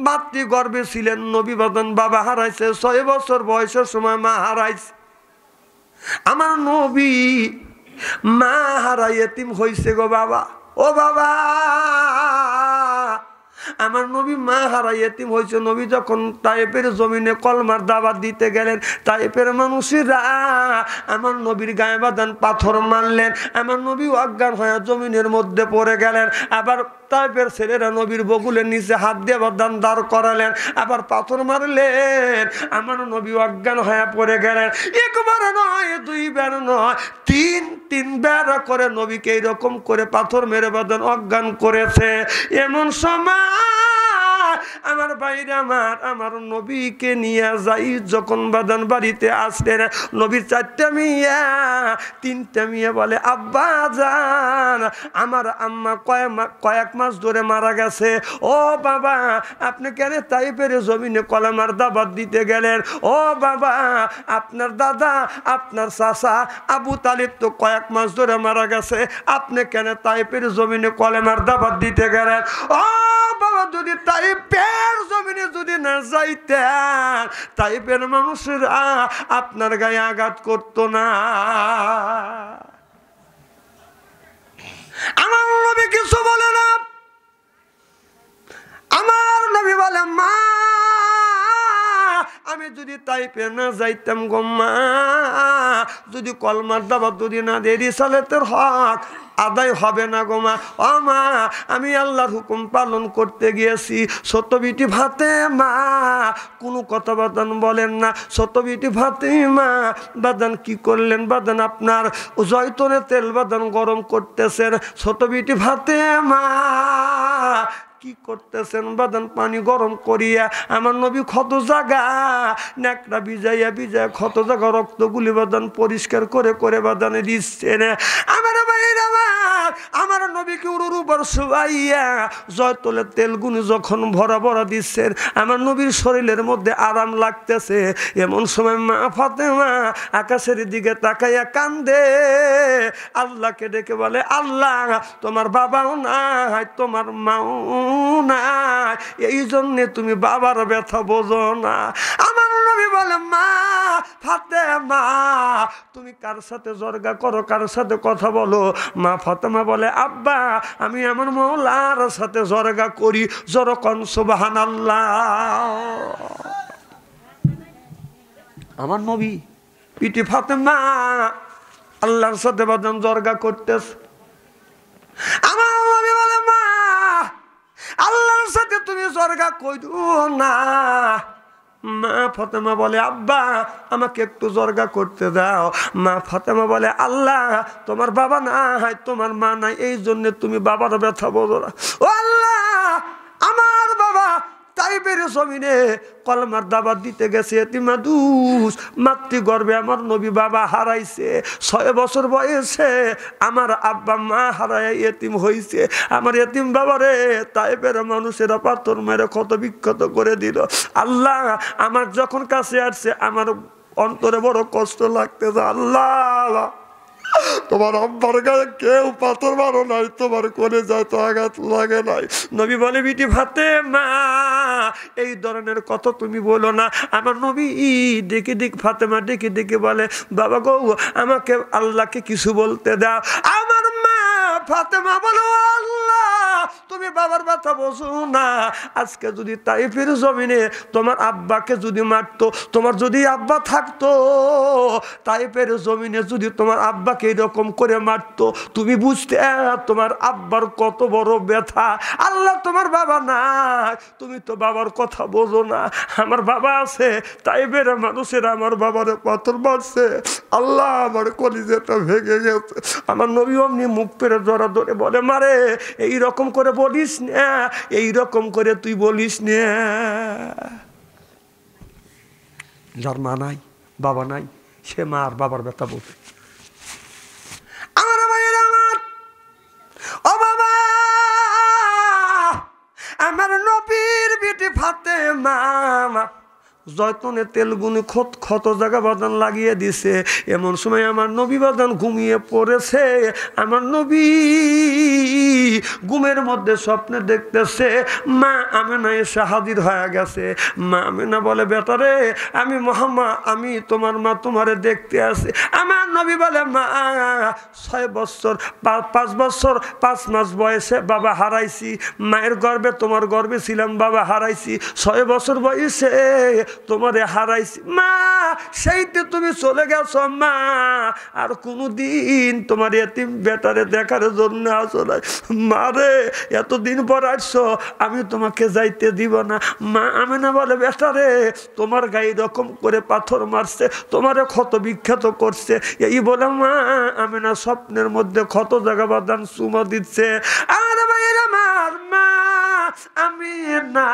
মাতৃগর্ভে ছিলেন, নবী বাদন বাবা হারাইছে, 6 বছর বয়সের সময় মা হারাইছে। আমার নবী মা হারাই এতিম হইছে গো বাবা, ও বাবা। আমার নবী মা হারাই এতিম হয়েছে। নবী যখন তায়েফের জমিনে কলমার দাওয়াত দিতে গেলেন, তায়েফের মানুষেরা আমার নবীর গায়ে বাঁধান পাথর মারলেন, আমার নবী অজ্ঞান হয়ে জমিনের মধ্যে পড়ে গেলেন। আবার তায়েফের ছেলেরা নবীর বকুলের নিচে হাত দিয়ে বাঁধান দাঁড় করালেন, আবার পাথর মারলেন, আমার নবী অজ্ঞান হয়ে পড়ে গেলেন। একবার নয়, 2 বার নয়, 3 বার করে নবীকে এইরকম করে পাথর মেরে বাঁধান অজ্ঞান করেছে। এমন সময় আমার বাইরে আমার নবীকে নিয়ে যাই যখন বাদান বাড়িতে আসলেন নবীর 4টা মেয়ে 3টা মেয়ে বলে আব্বা জান আমার আম্মা কয়েক মাস ধরে মারা গেছে। ও বাবা আপনি কেন তাইফের জমিনে কলেমার দাওয়াত দিতে গেলেন? ও বাবা আপনার দাদা আপনার চাচা আবু তালিব তো কয়েক মাস ধরে মারা গেছে, আপনি কেন তাইফের জমিনে কলেমার দাওয়াত দিতে গেলেন? ও বাবা যদি তাইফের জমিনে যদি না যাইতেন তাইফের মানুষেরা আপনার গায়ে আঘাত করতো না। আমার নবী কিছু বলে না। আমার নবী বলে মা আমি যদি তাইফে না যাইতাম গো মা, যদি কলমার দাওয়াত যদি না দেই রিসালাতের হক আদায় হবে না গো মা। ও মা আমি আল্লাহর হুকুম পালন করতে গিয়েছি। ছোট বিটি ফাতেমা কোনো কথা বাদান বলেন না। ছোট বিটি ফাতেমা বাদান কি করলেন? বাদান আপনার জয়তুনের তেল বাদান গরম করতেছেন। ছোট বিটি ফাতেমা কি করতেছেন? বাদান পানি গরম করিয়া আমার নবী ক্ষত জাগা নেকড়া ভিজাইয়া ক্ষত জাগা রক্তগুলি বাদান পরিষ্কার করে করে বাদানে দিচ্ছেন। আমার ভাইরা আমার নবীকে উরুর উপর শুয়াইয়া জয়তুলের তেলগুনি যখন ভরা ভরা দিচ্ছেন আমার নবীর শরীরের মধ্যে আরাম লাগতেছে। এমন সময় মা ফাতেমা আকাশের দিকে তাকাইয়া কান্দে, আল্লাহকে ডেকে বলে আল্লাহ তোমার বাবাও নাই তোমার মাও নাই, এই জন্যে তুমি বাবার ব্যথা বোঝো না। আমার নবী বলে মা ফাতেমা তুমি কার সাথে জর্গা করো, কার সাথে কথা বলো? মা ফাতেমা বলে আব্বা আমি আমার মওলার সাথে জর্গা করি। জরকন সুবহানাল্লাহ। আমার নবী পিটি ফাতেমা আল্লাহর সাথে বাদান জর্গা করতেছে। আমার নবী বলে মা আল্লাহর সাথে তুমি জর্গা কইরো না। মা ফাতেমা বলে আব্বা আমাকে একটু জর্গা করতে দাও। মা ফাতেমা বলে আল্লাহ তোমার বাবা নাই তোমার মা নাই, এই জন্য তুমি বাবার ব্যথা বোঝো না। ও আল্লাহ আমার বাবা তাইফের জমিনে কলমার দাওয়াত দিতে গেছে এতিমাদুস মাতৃগর্ভে আমার নবী বাবা হারাইছে। 6 বছর বয়সে আমার আব্বা মা হারায় এতিম হইছে। আমার এতিম বাবারে তাইফের মানুষেরা পাথর মেরে ক্ষত বিক্ষত করে দিল। আল্লাহ আমার যখন কাছে আসছে আমার অন্তরে বড় কষ্ট লাগতেছে। আল্লাহ তোমার আব্বার গায়ে কেউ পাথর মারো নাই, তোমার কোলে যায় তো আঘাত লাগে নাই। নবী বলে বিটি ফাতেমা এই ধরনের কথা তুমি বলো না। আমার নবী ডেকে ফাতেমা ডেকে বলে বাবা গো আমাকে আল্লাহকে কিছু বলতে দাও। আমার মা ফাতেমা বলো আল্লাহ তুমি বাবার ব্যথা বোঝো না। আজকে যদি তাইফের জমিনে তোমার আব্বাকে যদি মারতো, তোমার যদি আব্বা থাকতো তাইফের জমিনে যদি তোমার আব্বাকে এরকম করে মারতো তুমি বুঝতে তোমার আব্বার কত বড় ব্যথা। আল্লাহ তোমার বাবা নাই, তুমি তো বাবার কথা বোঝো না। আমার বাবা আছে, তাইফের মানুষেরা আমার বাবারে পাথর মারছে। আল্লাহ আমার কলিজাটা ভেঙে গেছে। আমার নবী অমনি মুখ পেরে জড়া ধরে বলে মারে এইরকম করে বলিস না, এইরকম করে তুই বলিস না। যার মা নাই বাবা নাই সে মা আর বাবার ব্যথা বলবে। আমার ভাইয়েরা আমার ও বাবা আমার নবীর বিটি ফাতেমা জয়তুনের তেলগুনি ক্ষত জায়গা বাদান লাগিয়ে দিছে। এমন সময় আমার নবী বাদান ঘুমিয়ে পড়েছে। আমার নবী ঘুমের মধ্যে স্বপ্নে দেখতেছে মা আমেনা এসে হাজির হয়ে গেছে। মা আমেনা বলে বেটারে আমি মোহাম্মদ আমি তোমার মা তোমারে দেখতে আসি। আমার নবী বলে মা 6 বছর 5 বছর 5 মাস বয়সে বাবা হারাইছি। মায়ের গর্ভে তোমার গর্ভে ছিলাম বাবা হারাইছি। 6 বছর বয়সে তোমারে হারাইছি মা, সেইতে তুমি চলে গেছো মা, আর কোনোদিন তোমার এতিম বেটারে দেখার জন্য আসো না। মারে এতদিন পর আসছো আমি তোমাকে যাইতে দিব না। মা আমেনা বলে বেটারে তোমার গায়ে রকম করে পাথর মারছে, তোমারে ক্ষত বিখ্যাত করছে। এই বলে মা আমেনা স্বপ্নের মধ্যে ক্ষত জায়গা বাদান চুমা দিচ্ছে। আর ভাইয়ের আমার মা আমি না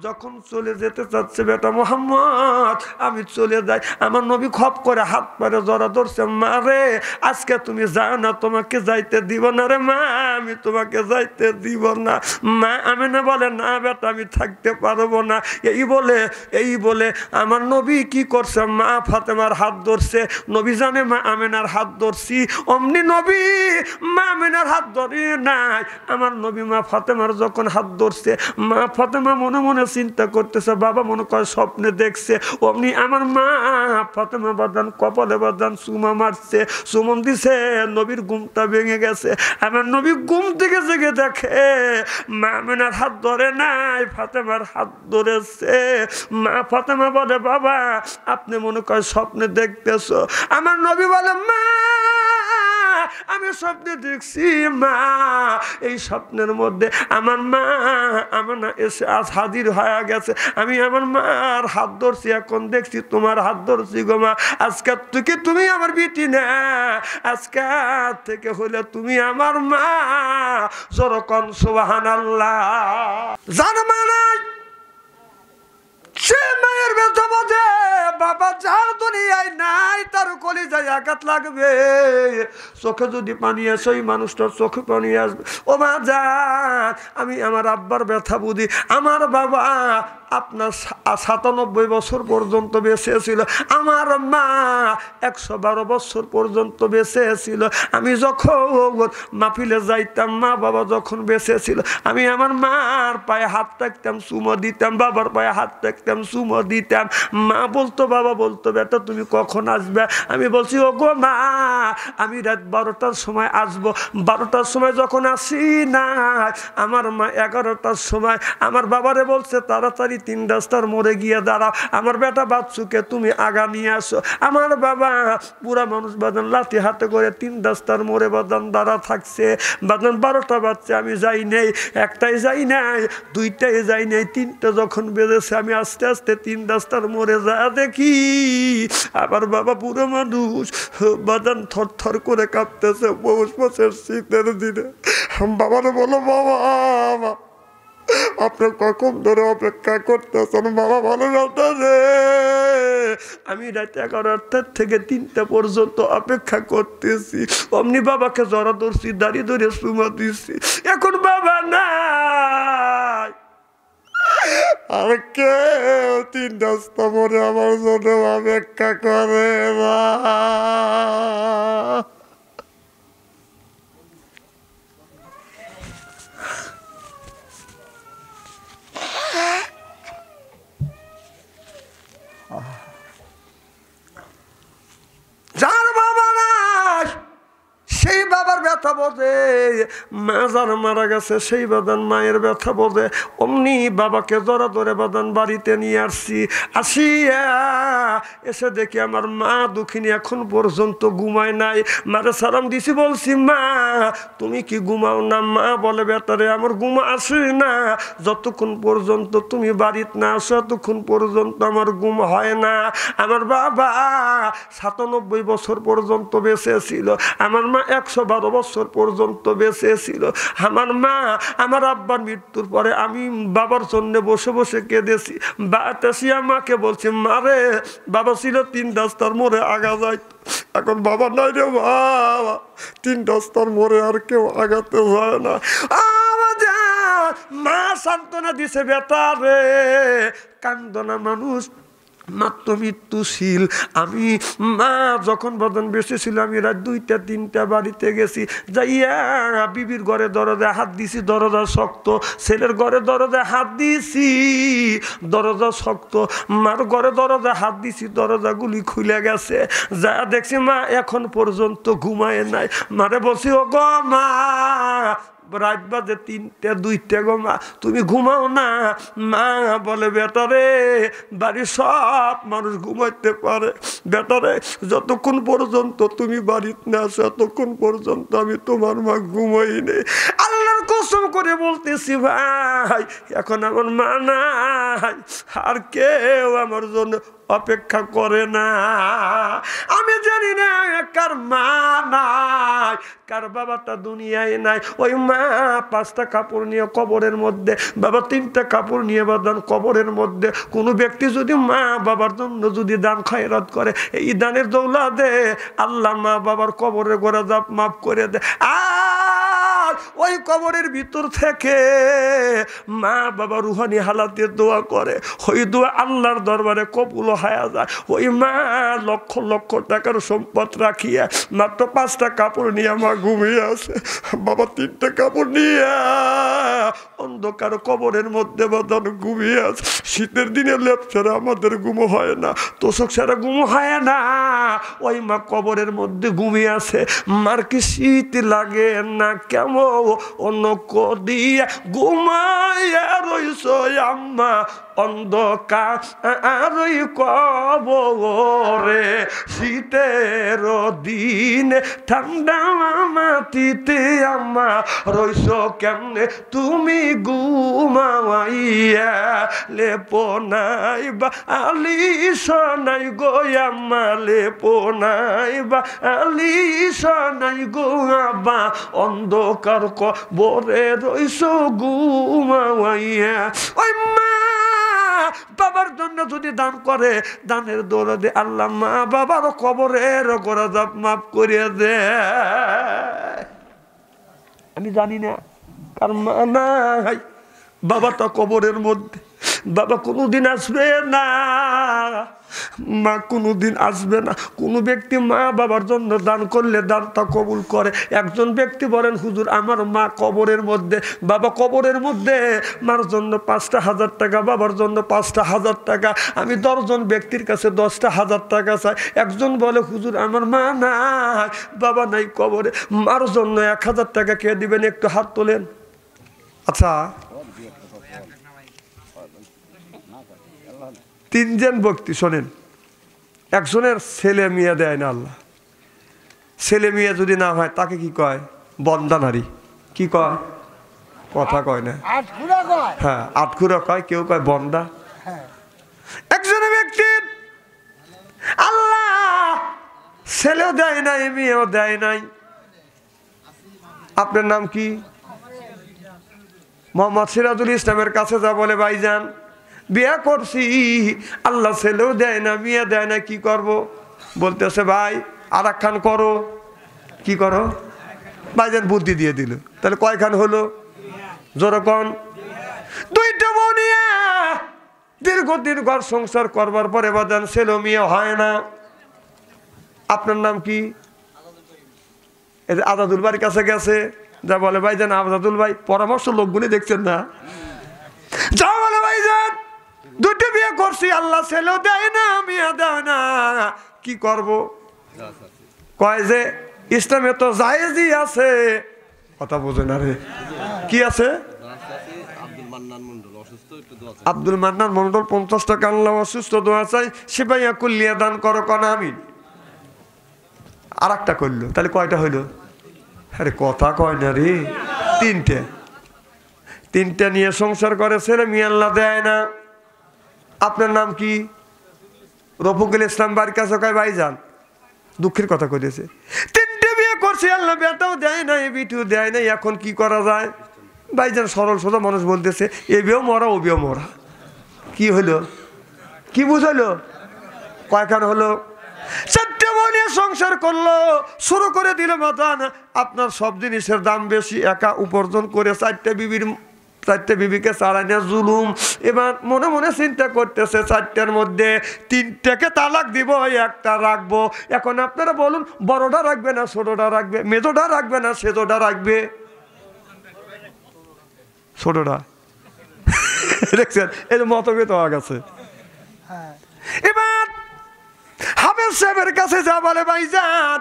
যখন চলে যেতে চাচ্ছে বেটা মোহাম্মদ আমি চলে যাই আমার নবী খপ করে হাত পারে জড়া ধরছে মা রে আজকে তুমি যাও না তোমাকে যাইতে দিব না রে মা আমি তোমাকে যাইতে দিব না মা আমি না বলে না বেটা আমি থাকতে পারবো না এই বলে আমার নবী কি করছে মা ফাতেমার হাত ধরছে নবী জানে মা আমেনার হাত ধরছি অমনি নবী মা আমেনার হাত ধরি নাই আমার নবী মা ফাতেমার যখন হাত ধরছে মা ফাতেমা মনে মনে চিন্তা করতেছে বাবা মনে করে স্বপ্নে দেখছে অমনি আমার মা ফাতেমা বাদান কপালে বাদান চুমা মারছে চুমন দিছে নবীর ঘুমটা ভেঙে গেছে আমার নবী ঘুম থেকে জেগে দেখে মা আমেনার হাত ধরে নাই ফাতেমার হাত ধরেছে মা ফাতেমা বলে বাবা আপনি মনে করে স্বপ্নে দেখতেছো আমার নবী বলে মা আমি স্বপ্নে দেখছি মা এই স্বপ্নের মধ্যে আমার মা আমার না এসে আজ হাজির হয়ে গেছে আমি আমার মার হাত ধরছি এখন দেখছি তোমার হাত ধরছি গো মা আজকের থেকে তুমি আমার বিটি না আজকের থেকে হলে তুমি আমার মা যেরকম সুবহানাল্লাহ জান মানে সে মায়ের ব্যথা বোঝে বাবা যার দুনিয়ায় নাই তার কলিজায় আঘাত লাগবে চোখে যদি পানি আসে ওই মানুষটার চোখে পানি আসবে ও মা যান আমি আমার আব্বার ব্যথা বুঝি আমার বাবা আপনার ৯৭ বছর পর্যন্ত বেঁচে ছিল আমার মা ১১২ বছর পর্যন্ত বেঁচে ছিল আমি যখন মাহফিলে যাইতাম মা বাবা যখন বেঁচে ছিল আমি আমার মার পায়ে হাত রাখতাম চুমো দিতাম বাবার পায়ে হাত রাখতাম চুমো দিতাম মা বলতো বাবা বলতো বেটা তুমি কখন আসবে আমি বলছি ও গো মা আমি রাত ১২টার সময় আসবো ১২টার সময় যখন আসি না আমার মা ১১টার সময় আমার বাবারে বলছে তাড়াতাড়ি ৩ রাস্তার মোড়ে গিয়ে দাঁড়াও আমার বেটা বাচ্চুকে তুমি আগা নিয়ে আসো আমার বাবা পুরা মানুষ বাজান লাঠি হাতে করে ৩ রাস্তার মোড়ে বাজান দাঁড়া থাকছে বাজান ১২টা বাচ্চা আমি যাই নেই একটাই যাই নাই দুইটাই যাই নাই ৩টা যখন বেজেছে আমি আস্তে আস্তে ৩ রাস্তার মোড়ে যা দেখি আমার বাবা পুরো মানুষ বাজান থর থর করে কাঁপতেছে পৌষ মাসের শীতের দিনে বাবারে বলো বাবা আপনার কখন ধরে অপেক্ষা করতেছেন বাবা ভালো কথা রে আমি রাত ১১টা থেকে ৩টা পর্যন্ত অপেক্ষা করতেছি অমনি বাবাকে জড়া ধরছি দাঁড়িয়ে ধরে চুমা দিচ্ছি এখন বাবা নাই আর কেউ ৩ রাস্তা পরে আমার জন্য অপেক্ষা করে না যার বাবা নাই সেই বাবার ব্যথা বোঝে মা যার মারা গেছে সেই বাদান মায়ের ব্যথা বোঝে অমনি বাবাকে জড়া ধরে বাদান বাড়িতে নিয়ে আসিয়া এসে দেখি আমার মা দুঃখিনী এখন পর্যন্ত ঘুমায় নাই মারে সালাম দিছি বলছি মা তুমি কি ঘুমাও না মা বলে বেটারে আমার ঘুম আসে না যতক্ষণ পর্যন্ত তুমি বাড়িতে না আসো ততক্ষণ পর্যন্ত আমার ঘুম হয় না আমার বাবা ৯৭ বছর পর্যন্ত বেঁচে ছিল আমার মা ১১২ বছর পর্যন্ত বেঁচে ছিল আমার মা আমার আব্বার মৃত্যুর পরে আমি বাবার জন্য বসে বসে কেঁদেছি বাতাসিয়া মাকে বলছি মারে বাবা ছিল ৩ রাস্তার মোড়ে আগা যায় এখন বাবা নাই রে বাবা ৩ রাস্তার মোড়ে আর কেউ আগাতে হয় না মা সান্ত্বনা দিছে বেটা রে কান্দনা মানুষ মাত্র মৃত্যুশীল আমি মা যখন বদন বেঁচে ছিল আমি রাত ২টা ৩টা বাড়িতে গেছি যাইয়া বিবির ঘরে দরজায় হাত দিছি দরজা শক্ত ছেলের ঘরে দরজায় হাত দিছি দরজা শক্ত মার ঘরে দরজা হাত দিছি দরজাগুলি খুলে গেছে যা দেখছি মা এখন পর্যন্ত ঘুমায় নাই মারে বলছি ও গো মা রাত বাজে ৩টা ২টা গো মা তুমি ঘুমাও না মা বলে বেটারে বাড়ির সব মানুষ ঘুমাইতে পারে বেটারে যতক্ষণ পর্যন্ত তুমি বাড়িতে না আসো ততক্ষণ পর্যন্ত আমি তোমার মা ঘুমাই নেই আল্লাহর কসম করে বলতেছি ভাই, এখন আমার মা নাই, আর কেউ আমার জন্য অপেক্ষা করে না। আমি জানি না কার মা নাই, কার বাবাটা দুনিয়ায় নাই। ওই মা 5টা কাপড় নিয়ে কবরের মধ্যে, বাবা 3টা কাপড় নিয়ে বাঁধান কবরের মধ্যে। কোনো ব্যক্তি যদি মা বাবার জন্য যদি দান খয়রাত করে, এই দানের দৌলতে আল্লাহ মা বাবার কবরের গোড়া জাপ মাফ করে দেয়। আর ওই কবরের ভিতর থেকে মা বাবা রুহানি হালাতে দোয়া করে, ওই দোয়া আল্লাহর দরবারে কবুল হয়ে যায়। ওই মা লক্ষ লক্ষ টাকার সম্পদ রাখিয়া মাত্র 5টা কাপড় নিয়ে মা ঘুমিয়ে আছে, বাবা 3টা কাপড় নিয়ে অন্ধকার কবরের মধ্যে বাঁধান ঘুমিয়ে আছে। শীতের দিনে লেপ ছাড়া আমাদের ঘুমো হয় না, তোষক ছাড়া ঘুমো হয় না। ওই মা কবরের মধ্যে ঘুমিয়ে আছে, মার কি শীত লাগে না কেমন অন্য কদিয়া ঘুমাইয়া রইছ আম্মা অন্ধকার কবরে। শীতের দিনে ঠান্ডা মাটিতে আম্মা রইছ কেমনে তুমি ঘুমাইয়া, লেপনাই বা আলিশনাই গো আম্মা, লেপনাই বা আলিশনাই গো আব্বা অন্ধকার কবরে রইছ ঘুমাইয়া। ওই মা বাবার জন্য যদি দান করে, দানের দৌলতে আল্লাহ মা বাবার কবরের গোড়া জাপ মাফ করে দেয়। আমি জানি না কার মা নাই, বাবাটা কবরের মধ্যে, বাবা কোনোদিন আসবে না, মা কোনোদিন আসবে না। কোনো ব্যক্তি মা বাবার জন্য দান করলে দানটা কবুল করে। একজন ব্যক্তি বলেন, হুজুর আমার মা কবরের মধ্যে, বাবা কবরের মধ্যে, মার জন্য 5,000 টাকা, বাবার জন্য 5,000 টাকা। আমি 10 জন ব্যক্তির কাছে 10,000 টাকা চাই। একজন বলে, হুজুর আমার মা নাই, বাবা নাই কবরে, মার জন্য 1,000 টাকা কে দিবেন? একটু হাত তোলেন। আচ্ছা, 3 জন ব্যক্তি শোনেন, একজনের ছেলে মেয়ে দেয় না আল্লাহ। ছেলে মেয়ে যদি না হয় তাকে কি কয়? বন্দা নারী। কি কয়? কথা কয় না, হ্যাঁ আটখুরা কয়, কেউ কয় বন্দা। একজনের ব্যক্তির আল্লাহ ছেলেও দেয় নাই, মেয়েও দেয় নাই। আপনার নাম কি? মোহাম্মদ সিরাজুল ইসলামের কাছে যা বলে, ভাইজান বিয়ে করছি, আল্লাহ ছেলেও দেয় না, মেয়ে দেয় না, কি করব? বলতেছে, ভাই আর একখান করো। কি করো? ভাইজান বুদ্ধি দিয়ে দিল। তাহলে কয়খান হলো? যেরকম 2টা বউ নিয়ে দীর্ঘদিন ঘর সংসার করবার পরে বাজান ছেলে মেয়ে হয় না। আপনার নাম কি? আজাদুল ভাইয়ের কাছে গেছে, যা বলে, ভাইজান আজাদুল ভাই পরামর্শ লোকগুলি দেখছেন না, যা বলে, ভাইজান 2টা বিয়ে করছি, আল্লাহ ছেলেও দেয় না, মেয়ে দেয় না, কি করব? কয় যে ইসলামে তো জায়েজই আছে। কথা বোঝে না রে, কি আছে? আব্দুল মান্নান মন্ডল 50 টাকা আল্লাহ অসুস্থ দোয়া চাই, সিপাইয়া কুল্লিয়া দান করো কন আমিন। আর একটা করলো, তাহলে কয়টা হইলো? আরে কথা কয় না রে, 3টে নিয়ে সংসার করে, ছেলে মেয়ে আল্লাহ দেয় না। আপনার নাম কি? রফিকুল ইসলাম বাড়ির কাছে কয়, ভাইজান দুঃখের কথা কইতেছে, 3টে বিয়ে করছে, আল্লাহ বেটাও দেয় নাই, বিটিও দেয় নাই, এখন কি করা যায়? ভাইজান সরল সোজা মানুষ বলতেছে, এ বিয়েও মরা, ও বিয়েও মরা। কি হলো? কি বুঝাইলো? কয়খান হলো? 4টে বউ নিয়ে সংসার করলো, শুরু করে দিল মাতান। আপনার সব জিনিসের দাম বেশি, একা উপার্জন করে 4টে বিবিকে চালায় জুলুম। এবার মনে মনে চিন্তা করতেছে, 4টার মধ্যে 3টাকে তালাক দিব, 1টা রাখবো। এখন আপনারা বলুন, বড়টা রাখবে না ছোটটা রাখবে? মেজোটা রাখবে না সেজোটা রাখবে? ছোটটা। দেখছেন, এই মতভেদ হয়ে গেছে। এবার হাফেজ সাহেবের কাছে যা বলে, ভাইজান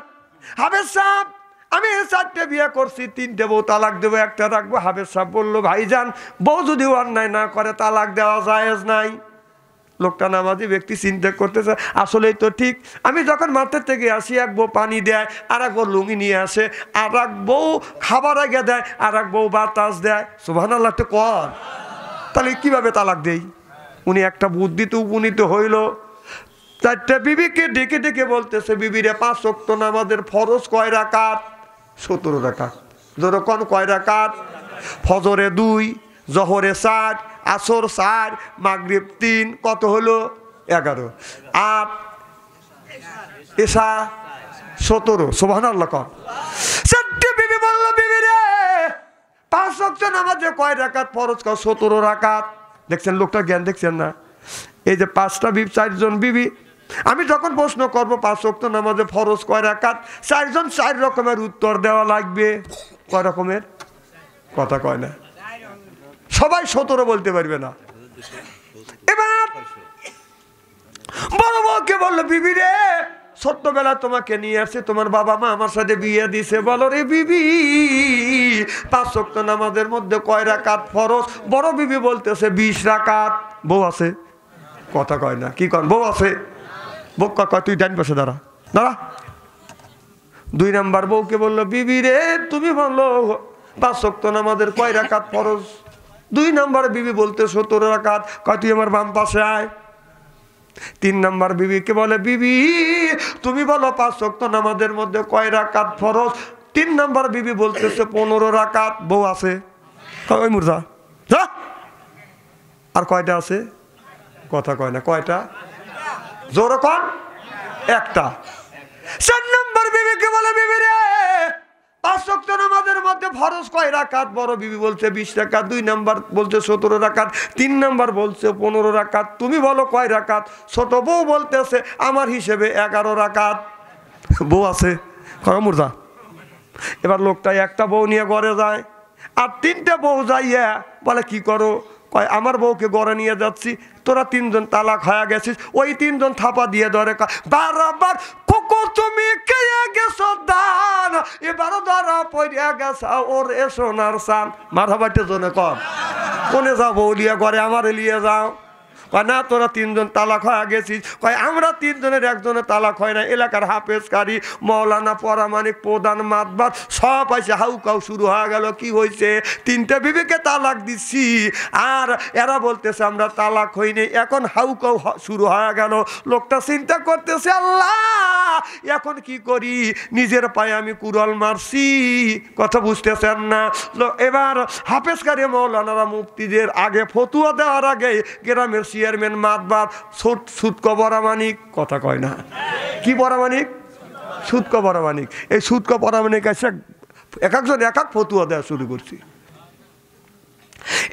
হাফেজ সাহেব আমি 4টে বিয়ে করছি, 3টে বউ তালাক দেবো, 1টা রাখবো। হাফেজ সাহেব বললো, ভাইজান বউ যদি অন্যায় না করে তালাক দেওয়া জায়েজ নাই। লোকটা নামাজি ব্যক্তি চিন্তা করতেছে আসলেই তো ঠিক। আমি যখন মাঠের থেকে আসি এক বউ পানি দেয়, আর এক বউ লুঙ্গি নিয়ে আসে, আর এক বউ খাবার আগে দেয়, আর এক বউ বাতাস দেয়। সুবহানাল্লাহ তো কর, তাহলে কিভাবে তালাক দেই? উনি একটা বুদ্ধিতে উপনীত হইল। চারটা বিবিকে ডেকে ডেকে বলতেছে, বিবিরে 5 ওয়াক্ত নামাজের ফরজ কয় রাকাত? 17 রাকাত। যখন কয় রাকাত? ফজরে 2, জোহরে 4, আসর 4, মাগরিব 3, কত হলো? 11। আর এশা 17। সুবহানাল্লাহ কর। চারটে বিবি বলল, বিবি রে 5 ওয়াক্ত নামাজে কয় রাকাত ফরজ? কয় 17 রাকাত। দেখছেন লোকটা জ্ঞান দেখছেন না? এই যে 5টা বিবি, 4 জন বিবি। আমি যখন প্রশ্ন করবো 5 ওয়াক্ত নামাজে ফরজ কয় রাকাত, 4 জন 4 রকমের উত্তর দেওয়া লাগবে। কয় রকমের? কথা কয় না, সবাই 17 বলতে পারবে না। এবার বড় বউকে বললো, বিবি রে ছোট্টবেলা তোমাকে নিয়ে আসছে, তোমার বাবা মা আমার সাথে বিয়ে দিছে, বলো রে বিবি 5 ওয়াক্ত নামাজের মধ্যে কয় রাকাত ফরজ? বড় বিবি বলতেছে 20 রাকাত। বউ আছে? কথা কয় না। কি কন? বউ আছে? বউ কয় তুই ডান পাশে দাঁড়া, দাঁড়া। 2 নাম্বার বউকে বললো, বিবি রে তুমি বললো 5 ওয়াক্ত নামাজের কয় রাকাত ফরজ? 2 নাম্বার বিবি বলতে 17 রাকাত। কয় তুই আমার বাম পাশে আয়। 3 নাম্বার বিবিকে বলে, বিবি তুমি বলো 5 ওয়াক্ত নামাজের মধ্যে কয় রাকাত ফরজ? 3 নাম্বার বিবি বলতেছে 15 রাকাত। বউ আছে? ওই মুর্দা যা। আর কয়টা আছে? কথা কয় না। কয়টা? জোরে কন। একটা। 4 নাম্বার বিবিকে বলে, বিবি রে 5 ওয়াক্ত নামাজের মধ্যে ফরজ কয় রাকাত? বড় বিবি বলছে 20 রাকাত। 2 নাম্বার বলছে 17 রাকাত। 3 নাম্বার বলছে 15 রাকাত। তুমি বলো কয় রাকাত? ছোট বউ বলতেছে আমার হিসেবে 11 রাকাত। বউ আছে? কয় মুর্দা। এবার লোকটা একটা বউ নিয়ে ঘরে যায়, আর 3টে বউ যাইয়া বলে কি করো? কয় আমার বউকে ঘরে নিয়ে যাচ্ছি। তোরা 3 জন তালাক হয়ে গেছিস। ওই 3 জন থাপা দিয়ে ধরে বারবার, কোকো তুমি খেয়ে গেছো দান, এবারও ধরা পড়িয়া গেছা ওর এ সোনার সান। মাথাবাটে জনে কর কোনে যাবো? লিয়া ঘরে আমারে লিয়ে যাও। কয় না তোরা 3 জন তালাক হয়ে গেছিস। কয় আমরা 3 জনের একজনের তালাক হয় না। এলাকার হাফেজ কারি, মৌলানা, পরামানিক, প্রধান, মাতবার সব আছে। হাউকাউ শুরু হয়ে গেল। কি হয়েছে? 3টে বিবিকে তালাক দিচ্ছি, আর এরা বলতেছে আমরা তালাক হইনি। এখন হাউকাউ শুরু হয়ে গেল। লোকটা চিন্তা করতেছে, আল্লাহ এখন কি করি? নিজের পায়ে আমি কুড়াল মারছি। কথা বুঝতেছেন না? এবার হাফেজ কারি, মৌলানারা, মুফতিদের আগে ফতুয়া দেওয়ার আগে গ্রামের চেয়ারম্যান, মাতবার, সুদকো বরামানিক, কথা কয় না। কি বরামানিক? সুদকো বরামানিক। এই সুদকো বরামানিক এসে এক একজন এক এক ফতুয়া দেওয়া শুরু করছি।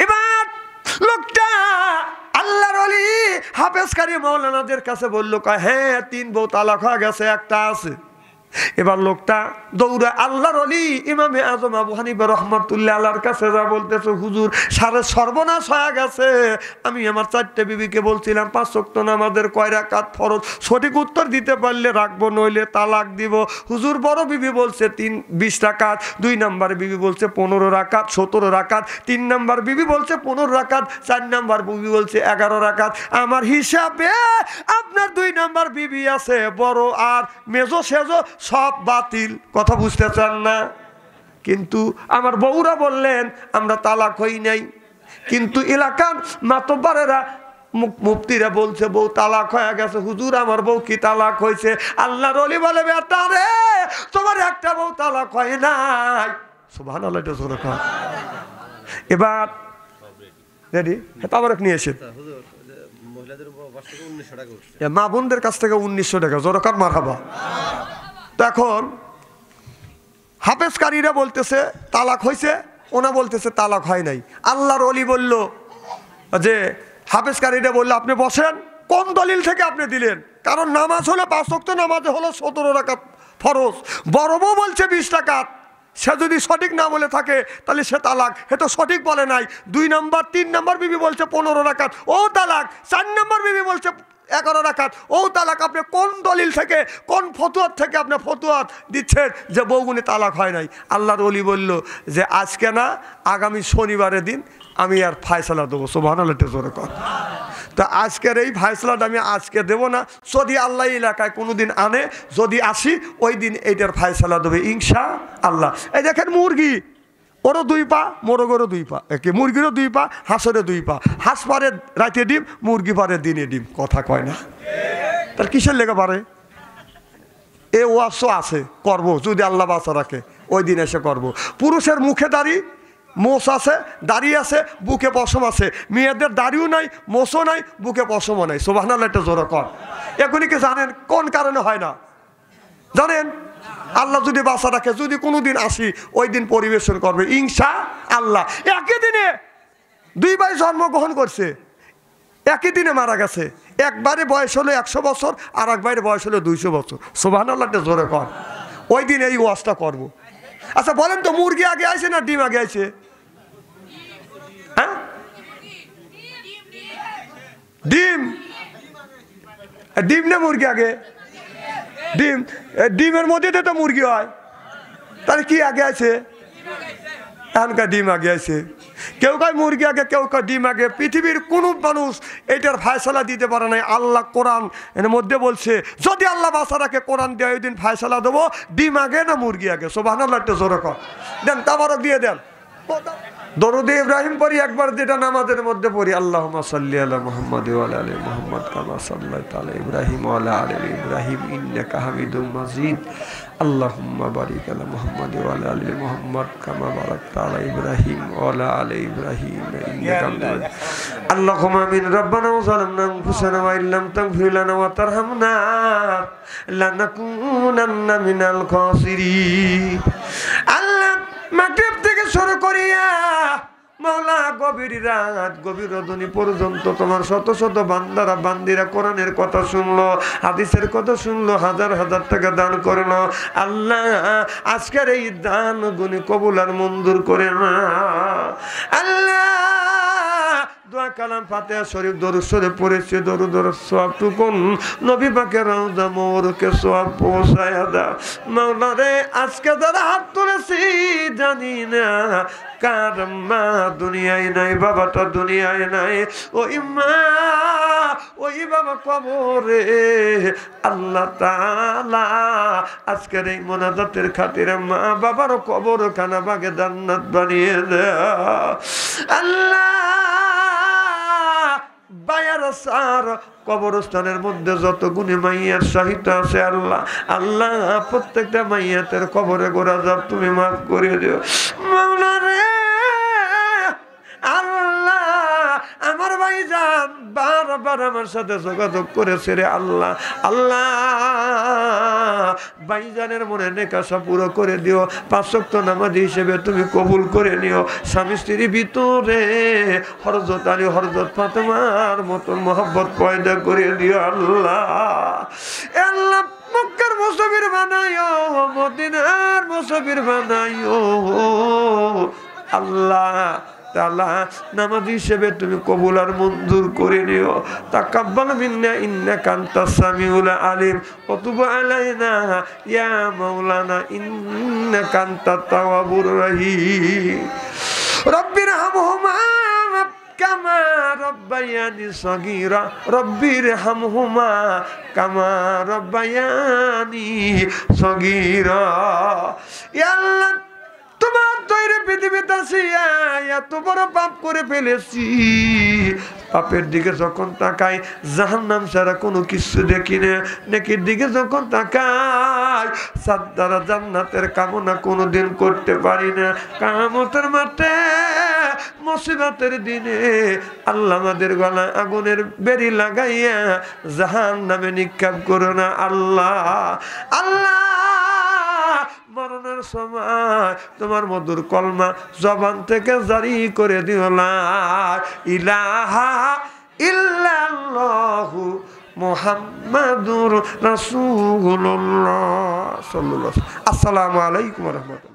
এবার লোকটা আল্লাহর ওলি হাফেজ কারি মৌলানাদের কাছে বললো, কয় হ্যাঁ 3 বউ তালাক হয়ে গেছে, একটা আছে। এবার লোকটা দৌড়ে আল্লাহর ওলি ইমামে আজম আবু হানিফা রহমাতুল্লাহ আল্লাহর কাছে যা বলতেছে, হুজুর সারে সর্বনাশ হয়ে গেছে। আমি আমার 4টে বিবিকে বলছিলাম 5 ওয়াক্ত নামাজের কয় রাকাত ফরজ, সঠিক উত্তর দিতে পারলে রাখবো, নইলে তালাক দিব। হুজুর বড় বিবি বলছে 20 রাকাত, 2 নাম্বার বিবি বলছে 15 রাকাত, 17 রাকাত, 3 নাম্বার বিবি বলছে 15 রাকাত, 4 নাম্বার বিবি বলছে 11 রাকাত। আমার হিসাবে আপনার 2 নাম্বার বিবি আছে বড়, আর মেজো সেজো সব বাতিল। কথা বুঝতেছেন না? কিন্তু আমার বউরা বললেন আমরা তালাক হই নাই। কিন্তু এলাকার মাতব্বরেরা, মুফতিরা বলছে বউ তালাক হয়ে গেছে। হুজুর আমার বউ কি তালাক হয়েছে? আল্লাহর ওলি বলে, বেটা রে তোমার একটা বউ তালাক হয় নাই। সুবহানাল্লাহ। এবার রেডি তারপর নিয়ে এসে মা বোনদের কাছ থেকে 1900 টাকা জোরকার মারহাবা। তখন হাফেজকারীরা বলতেছে তালাক হয়েছে, ওনা বলতেছে তালাক হয় নাই। আল্লাহর ওলি বলল যে, হাফেজকারীরা বললো আপনি বসেন। কোন দলিল থেকে আপনি দিলেন? কারণ নামাজ হলো 5 ওয়াক্ত নামাজে হলো 17 রাকাত ফরজ। বড় বউ বলছে 20 রাকাত। সে যদি সঠিক না বলে থাকে তাহলে সে তালাক, সে তো সঠিক বলে নাই। 2 নাম্বার 3 নাম্বার বিবি বলছে 15 রাকাত, ও তালাক। 4 নাম্বার বিবি বলছে 11 রাকাত, ও তালাক। আপনি কোন দলিল থেকে, কোন ফতুয়ার থেকে আপনি ফতুয়া দিচ্ছেন যে বউগুনি তালাক হয় নাই? আল্লাহর ওলি বলল যে আজকে না, আগামী শনিবারের দিন আমি আর ফায়সালা দেবো। সুবহানাল্লাহ। তা আজকের এই ফায়সালাটা আমি আজকে দেব না, যদি আল্লাহ এলাকায় কোনোদিন আনে, যদি আসি ওই দিন এইটার ফায়সালা দেবে ইনশা আল্লাহ। এই দেখেন মুরগি, ওরও 2 পা, মোরগেরও 2 পা, একে মুরগিরও 2 পা, হাঁসেরও 2 পা। হাঁস পারে রাতে ডিম, মুরগি পারে দিনে ডিম, কথা কয় না? তার কিসের লেগে পারে? এ ওয়াসও আছে, করবো যদি আল্লাহ বাঁচা রাখে, ওই দিন এসে করবো। পুরুষের মুখে দাড়ি মোষ আছে, দাড়ি আছে, বুকে পশম আছে। মেয়েদের দাড়িও নাই, মোষও নাই, বুকে পশমও নাই। সুবহানাল্লাহ, একটা জোরে কর। এগুলি কি জানেন কোন কারণে হয় না? জানেন? আল্লাহ যদি বাঁচা রাখে, যদি কোনোদিন আসি, ওই দিন পরিবেশন করবে ইনশা আল্লাহ। একই দিনে 2 ভাই জন্মগ্রহণ করছে, একই দিনে মারা গেছে। একবারে বয়স হলো 100 বছর, আর একবারে বয়স হলো 200 বছর। সুবহানাল্লাহ, একটা জোরে কর। ওই দিন এই ওয়াজটা করব। আচ্ছা বলেন তো, মুরগি আগে আইছে না ডিম আগে আইছে? হ্যাঁ, ডিম। ডিম না মুরগি আগে? ডিম। ডিমের মধ্যে তো মুরগি হয়, তাহলে কি আগে আছে? এখনকার ডিম আগে আছে। কেউ কয় মুরগি আগে, কেউ কয় ডিম আগে। পৃথিবীর কোনো মানুষ এটার ফায়সালা দিতে পারে নাই। আল্লাহ কোরআন এর মধ্যে বলছে, যদি আল্লাহ বাঁচা রাখে, কোরআন দিয়ে ওই দিন ফায়সালা দেবো, ডিম আগে না মুরগি আগে। সুবহানাল্লাহ, একটা জোরে কর। দেন, তাবারক দিয়ে দেন। দরুদ ইব্রাহিম পড়ি একবার, যেটা নামাজের মধ্যে পড়ি। আল্লাহুম্মা সাল্লি আলা মুহাম্মাদ ওয়া আলা আলি মুহাম্মাদ কামা সাল্লাইতা আলা ইব্রাহিম ওয়া আলা আলি ইব্রাহিম ইন্নাকা হামিদুম মাজিদ। আল্লাহুম্মা বারিক আলা মুহাম্মাদ ওয়া আলা আলি মুহাম্মাদ কামা বারাকতা আলা ইব্রাহিম ওয়া আলা আলি ইব্রাহিম ইন্নাকা হামিদুম মাজিদ। আল্লাহুম্মা আমিন। রব্বানা যালামনা আনফুসানা ওয়া ইল্লাম তাগফির লানা ওয়া তারহামনা লানাকুনান্না মিনাল খাসিরিন। আল্লাহ, মাগরিব থেকে শুরু করিয়া মাওলা গভীর রাত, গভীর রজনী পর্যন্ত তোমার শত শত বান্দারা বান্দিরা কোরআনের কথা শুনলো, হাদিসের কথা শুনলো, হাজার হাজার টাকা দান করলো। আল্লাহ, আজকের এই দান গুনি কবুল আর মঞ্জুর করে না। আল্লাহ, দোয়া কালাম ফাতিহা শরীফ দরুদ শরীফ পড়েছে, দরুদের সওয়াব টুকুন নবী পাকের রওজা মোবারকে সওয়াব পৌঁছায়া দাও। মাওলা রে, আজকে যারা হাত তুলেছি, জানি না কার মা দুনিয়ায় নাই, বাবাটা দুনিয়ায় নাই, ওই মা ওই বাবা কবরে। আল্লাহ তাআলা, আজকের এই মোনাজাতের খাতিরে মা বাবার কবর খানা বাগে জান্নাত বানিয়ে দাও। আল্লাহ, বায়ারসার কবরস্থানের মধ্যে যত গুণী মাইয়ার সাহিত্য আছে, আল্লাহ আল্লাহ, প্রত্যেকটা মাইয়াতের কবরে গোরা যাব তুমি মাফ করে দিও। মাওলা রে, আল্লাহ, আমার ভাইজান বারবার আমার সাথে যোগাযোগ করেছে রে আল্লাহ। আল্লাহ, ভাইজানের মনে নেকাশা পুরো করে দিও, 5 ওয়াক্ত নামাজি হিসেবে তুমি কবুল করে নিও। স্বামী স্ত্রীর ভিতরে হযরত আলী হযরত ফাতেমার মতন মহব্বত পয়দা করে দিও আল্লাহ। আল্লাহ, মক্কার মুসাফির বানাইও, মদিনার মুসাফির বানাইও আল্লাহ তাআলা। নামাজ হিসেবে তুমি কবুল আর মঞ্জুর করে নিও। তাকাব্বাল মিন্না ইন্নাকা আনতাস সামিউল আলিম ওয়া তুব আলাইনা ইয়া মাওলানা ইন্নাকা আনতাত তাওয়াবুর রহিম। রব্বিরহামহুমা কামা রব্বায়ানি সগীরা, রব্বিরহামহুমা কামা রব্বায়ানি সগীরা। ইয়া আল্লাহ, তোমার তৈরি পৃথিবীতে আসিয়া এত বড় পাপ করে ফেলেছি, পাপের দিকে যখন তাকাই জাহান্নাম ছাড়া কোনো কিছু দেখি না, নেকির দিকে যখন তাকাই সাদ্দারা জান্নাতের কামনা কোনোদিন করতে পারি না। কিয়ামতের মাঠে মুসিবতের দিনে আল্লাহ আমাদের গলায় আগুনের বেড়ি লাগাইয়া জাহান্নামে নিক্ষেপ করো না আল্লাহ। আল্লাহ, মরণের সময় তোমার মধুর কলমা জবান থেকে জারি করে দিও, লা ইলাহা ইল্লাল্লাহু মুহাম্মাদুর রাসূলুল্লাহ সাল্লাল্লাহু আলাইহি ওয়া সাল্লাম। আসসালামু আলাইকুম ওয়া রাহমাতুল্লাহ।